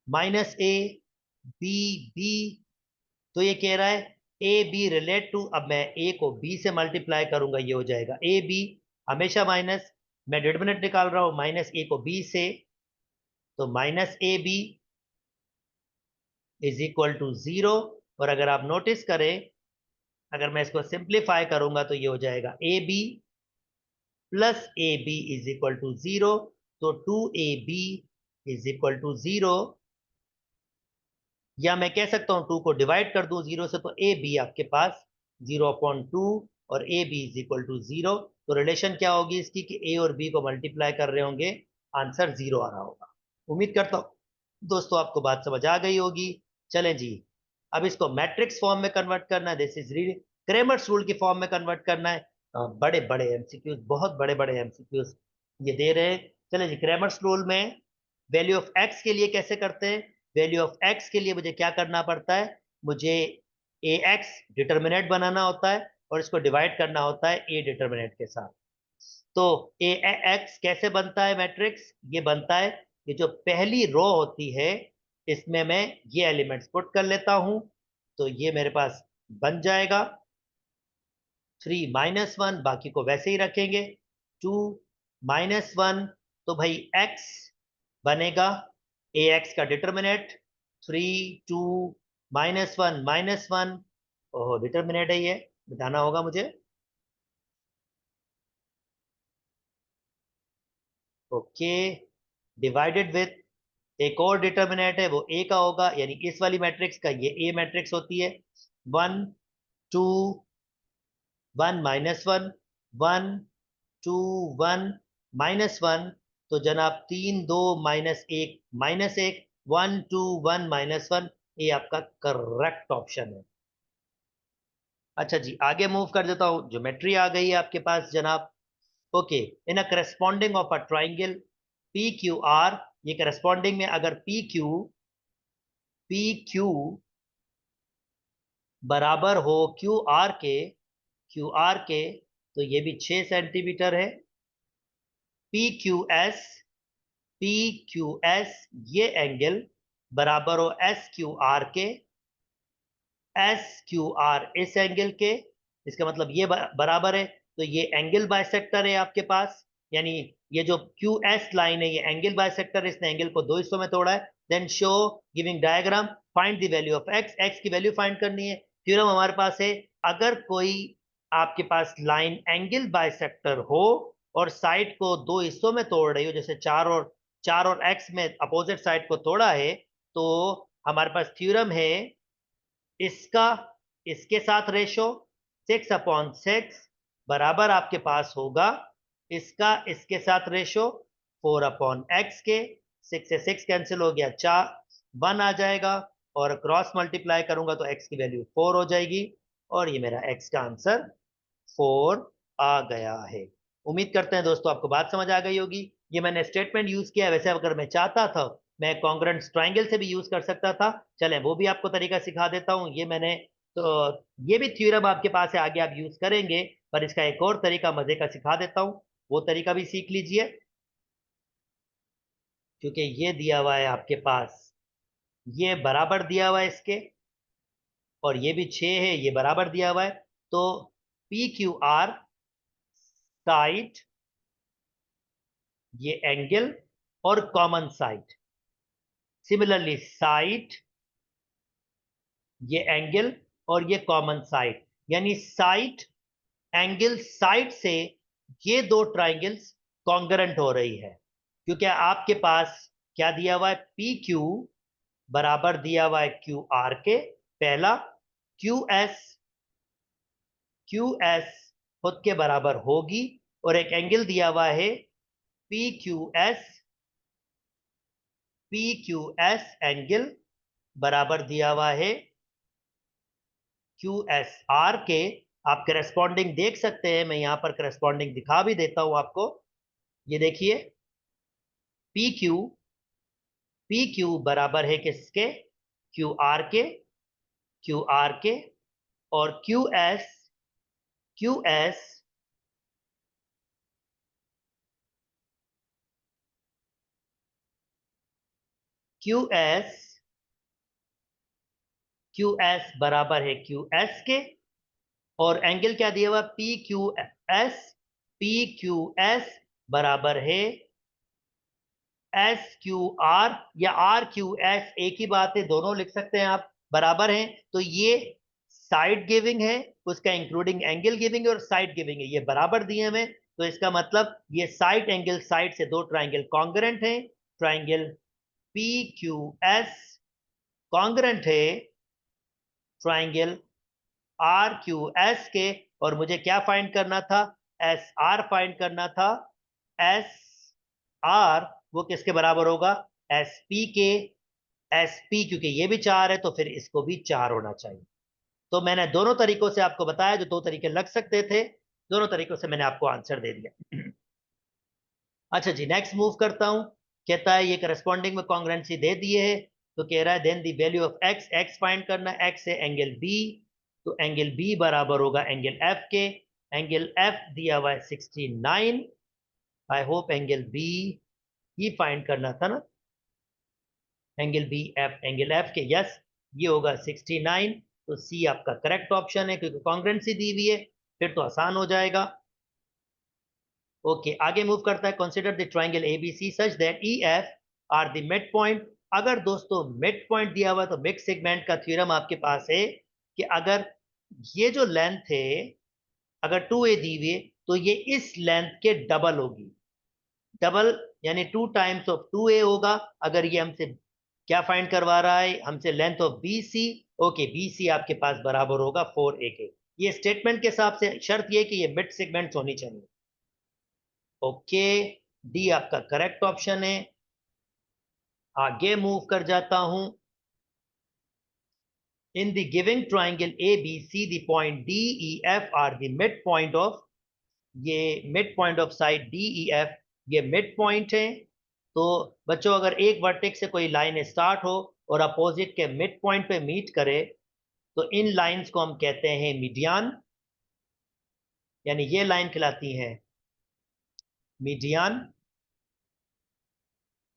-a, b b। तो ये कह रहा है ए बी रिलेट टू, अब मैं ए को बी से मल्टीप्लाई करूंगा, ये हो जाएगा ए बी, हमेशा माइनस। मैं डिटर्मिनेंट निकाल रहा हूं -a को b से, तो -ab इज इक्वल टू 0। और अगर आप नोटिस करें, अगर मैं इसको सिंप्लीफाई करूंगा तो ये हो जाएगा a B plus A b is equal to 0। तो 2ab इज इक्वल टू 0, या मैं कह सकता हूं 2 को डिवाइड कर दूं 0 से, तो ए बी आपके पास 0/2 और a b is equal to 0। तो रिलेशन क्या होगी इसकी कि ए और बी को मल्टीप्लाई कर रहे होंगे, आंसर 0 आ रहा होगा। उम्मीद करता हूं दोस्तों आपको बात समझ आ गई होगी। चलें जी, अब इसको मैट्रिक्स फॉर्म में कन्वर्ट करना है, दिस इज क्रेमर्स रूल की फॉर्म में कन्वर्ट करना है। बड़े बड़े एमसीक्यूज, बहुत बड़े बड़े एमसीक्यूज ये दे रहे हैं। चलें जी, क्रेमर्स रूल में वैल्यू ऑफ एक्स के लिए कैसे करते हैं? वैल्यू ऑफ एक्स के लिए मुझे क्या करना पड़ता है? मुझे ए एक्स डिटर्मिनेंट बनाना होता है और इसको डिवाइड करना होता है ए डिटर्मिनेंट के साथ। तो ए एक्स कैसे बनता है मैट्रिक्स? ये बनता है, ये जो पहली रो होती है इसमें मैं ये एलिमेंट्स पुट कर लेता हूं, तो ये मेरे पास बन जाएगा 3 - 1, बाकी को वैसे ही रखेंगे, 2 - 1। तो भाई x बनेगा ए एक्स का डिटर्मिनेंट 3 2 - 1 - 1। ओहो, डिटर्मिनेंट है ये, बताना होगा मुझे। ओके, डिवाइडेड विथ एक और डिटर्मिनेंट है, वो ए का होगा, यानी इस वाली मैट्रिक्स का ये ए मैट्रिक्स होती है। 1 2 1 - 1, 1 2 1 - 1। तो जनाब 3 2 - 1 - 1, 1 2 1 - 1, ये आपका करेक्ट ऑप्शन है। अच्छा जी, आगे मूव कर देता हूं, ज्योमेट्री आ गई है आपके पास जनाब। Okay, in a corresponding of a triangle P Q R, ये करस्पॉन्डिंग में अगर पी क्यू बराबर हो क्यू आर के, तो ये भी 6 सेंटीमीटर है। P Q S P Q S ये एंगल बराबर हो एस क्यू आर के, एस क्यू आर इस एंगल के, इसका मतलब ये बराबर है, तो ये एंगल बाइसेक्टर है आपके पास, यानी ये जो क्यू एस लाइन है ये एंगल बाइसेक्टर है, इसने एंगल को दो हिस्सों में तोड़ा है। Then show giving diagram, find the value of x, x की वैल्यू फाइंड करनी है। थ्योरम हमारे पास है, अगर कोई आपके पास लाइन एंगल बाइसेक्टर हो और साइड को दो हिस्सों में तोड़ रही हो, जैसे चार और एक्स में अपोजिट साइड को तोड़ा है, तो हमारे पास थ्योरम है, इसका इसके साथ रेशो 6/6 बराबर आपके पास होगा इसका इसके साथ रेशो 4/x के। 6 से 6 कैंसिल हो गया, 1 आ जाएगा, और क्रॉस मल्टीप्लाई करूंगा तो x की वैल्यू 4 हो जाएगी, और ये मेरा x का आंसर 4 आ गया है। उम्मीद करते हैं दोस्तों आपको बात समझ आ गई होगी। ये मैंने स्टेटमेंट यूज किया, वैसे अगर मैं चाहता था मैं कॉन्ग्रुएंट ट्रायंगल से भी यूज कर सकता था, चलें वो भी आपको तरीका सिखा देता हूं। ये मैंने तो ये भी थ्योरम आपके पास है, आगे आप यूज करेंगे, पर इसका एक और तरीका मजे का सिखा देता हूं, वो तरीका भी सीख लीजिए। क्योंकि ये दिया हुआ है आपके पास, ये बराबर दिया हुआ है इसके, और ये भी 6 है, ये बराबर दिया हुआ है, तो पी क्यू आर साइड, ये एंगल और कॉमन साइड, सिमिलरली साइड, ये एंगल और ये कॉमन साइड, यानी साइड एंगल साइड से ये दो ट्राइंगल्स कॉन्ग्रुएंट हो रही है, क्योंकि आपके पास क्या दिया हुआ है, पी क्यू बराबर दिया हुआ है क्यू आर के, पहला क्यू एस खुद के बराबर होगी, और एक एंगल दिया हुआ है पी क्यू एस एंगल बराबर दिया हुआ है क्यू एस आर के। आप करस्पॉन्डिंग देख सकते हैं, मैं यहां पर करस्पॉन्डिंग दिखा भी देता हूं आपको। ये देखिए, पी क्यू बराबर है किसके, क्यू आर के, और Q S Q S Q S बराबर है क्यू एस के, और एंगल क्या दिया हुआ, पी क्यू एस बराबर है एस क्यू आर, या आर क्यू एस, एक ही बात है, दोनों लिख सकते हैं आप, बराबर हैं। तो ये साइड गिविंग है, उसका इंक्लूडिंग एंगल गिविंग है, और साइड गिविंग है, ये बराबर दिए हमें, तो इसका मतलब ये साइड एंगल साइड से दो ट्राइंगल कॉन्ग्रुएंट हैं। Triangle P Q S congruent है ट्राइंगल आर क्यू एस के, और मुझे क्या फाइंड करना था, एस आर फाइंड करना था। एस आर वो किसके बराबर होगा, एस पी के, एस पी क्योंकि ये भी 4 है तो फिर इसको भी 4 होना चाहिए। तो मैंने दोनों तरीकों से आपको बताया, जो दो तरीके लग सकते थे, दोनों तरीकों से मैंने आपको आंसर दे दिया। अच्छा जी, नेक्स्ट मूव करता हूं। कहता है ये करस्पॉन्डिंग में कॉन्ग्रुएंसी दे दिए है, तो कह रहा है then the value of x, x find करना, एक्स है एंगल बी, तो एंगल बी बराबर होगा एंगल एफ के। एंगल एफ दिया हुआ है 69, आई होप एंगल बी ही फाइंड करना था ना, एंगल एफ के, यस ये होगा 69, तो सी आपका करेक्ट ऑप्शन है, क्योंकि कॉन्ग्रुएंसी दी हुई है, फिर तो आसान हो जाएगा। ओके, आगे मूव करता है, consider the triangle ABC such that E F R the mid point. अगर दोस्तों मिड पॉइंट दिया हुआ तो मिड सेगमेंट का थ्योरम आपके पास है कि अगर ये जो लेंथ है, अगर 2a दी हुई है, तो ये इस लेंथ के डबल होगी, डबल यानी 2 टाइम्स ऑफ 2a होगा। अगर ये हमसे क्या फाइंड करवा रहा है, हमसे length of BC, okay BC आपके पास बराबर होगा 4a के। ये स्टेटमेंट के हिसाब से शर्त ये कि ये मिड सेगमेंट होनी चाहिए। ओके, डी आपका करेक्ट ऑप्शन है। आगे मूव कर जाता हूं। In the giving triangle ABC the point DEF are the mid point of, ये mid point of side DEF, ये मिड पॉइंट है। तो बच्चों अगर एक वर्टेक्स से कोई लाइन स्टार्ट हो और अपोजिट के मिड पॉइंट पे मीट करे, तो इन लाइंस को हम कहते हैं मीडियन, यानी ये लाइन कहलाती है मीडियन।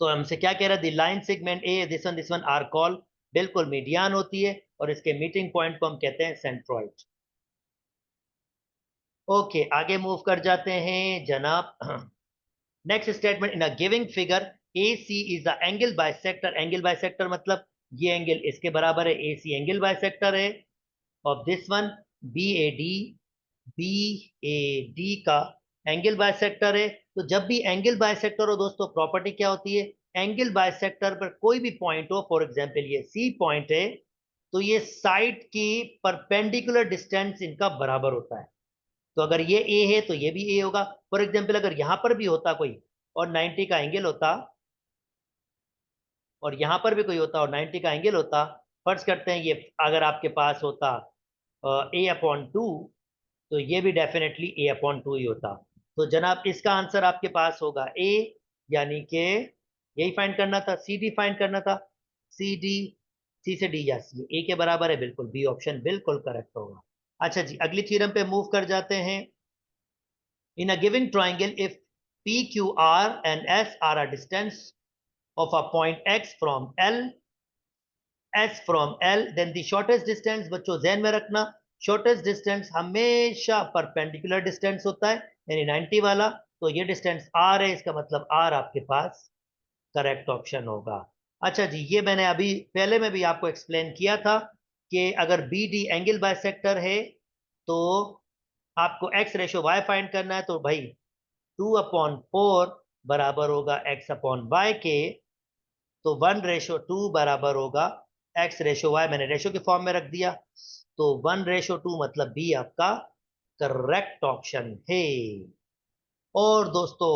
तो हमसे क्या कह रहा है, the line segment a this one are called बिल्कुल मीडियन होती है और इसके मीटिंग पॉइंट को हम कहते हैं सेंट्रॉइड। ओके, आगे मूव कर जाते हैं जनाब। Next statement, in a giving figure AC is the angle bisector. Angle bisector मतलब ये एंगल इसके बराबर है, AC एंगल बाइसेक्टर है of this one. BAD, BAD का एंगल बाइसेक्टर है। तो जब भी एंगल बाइसेक्टर हो दोस्तों, प्रॉपर्टी क्या होती है, एंगल बाइसेक्टर पर कोई भी पॉइंट हो, फॉर एग्जांपल ये C पॉइंट है, तो ये साइड की परपेंडिकुलर डिस्टेंस इनका बराबर होता है। तो अगर ये A है तो ये भी A होगा। फॉर एग्जांपल अगर यहां पर भी होता कोई और 90 का एंगल होता, और यहां पर भी कोई होता और 90 का एंगल होता, फर्ज करते हैं ये अगर आपके पास होता A/2, तो ये भी डेफिनेटली A/2 ही होता। तो जनाब इसका आंसर आपके पास होगा A, यानी कि यही फाइंड करना था, CD फाइंड करना था। CD, C से D, यस ये A के बराबर है, बिल्कुल बी ऑप्शन बिल्कुल करेक्ट होगा। अच्छा जी, अगली थ्योरम पे मूव कर जाते हैं। In a given triangle, if PQR and S are a distance of a point X from L, S from L, then the shortest distance, बच्चों ध्यान में रखना, shortest distance हमेशा perpendicular distance होता है, यानी 90 वाला। तो ये distance R है, इसका मतलब R आपके पास करेक्ट ऑप्शन होगा। अच्छा जी, ये मैंने अभी पहले में भी आपको एक्सप्लेन किया था कि अगर BD एंगल बाइसेक्टर है तो आपको X/Y फाइंड करना है। तो भाई 2/4 बराबर होगा X/Y के, तो 1/2 बराबर होगा X/Y, मैंने रेशो के फॉर्म में रख दिया। तो 1/2 मतलब बी आपका करेक्ट ऑप्शन है। और दोस्तों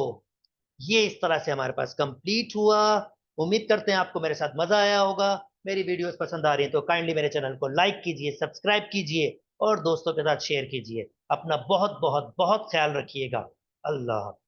ये इस तरह से हमारे पास कंप्लीट हुआ। उम्मीद करते हैं आपको मेरे साथ मजा आया होगा। मेरी वीडियोस पसंद आ रही हैं तो काइंडली मेरे चैनल को लाइक कीजिए, सब्सक्राइब कीजिए और दोस्तों के साथ शेयर कीजिए। अपना बहुत बहुत बहुत ख्याल रखिएगा। अल्लाह हाफ़िज़।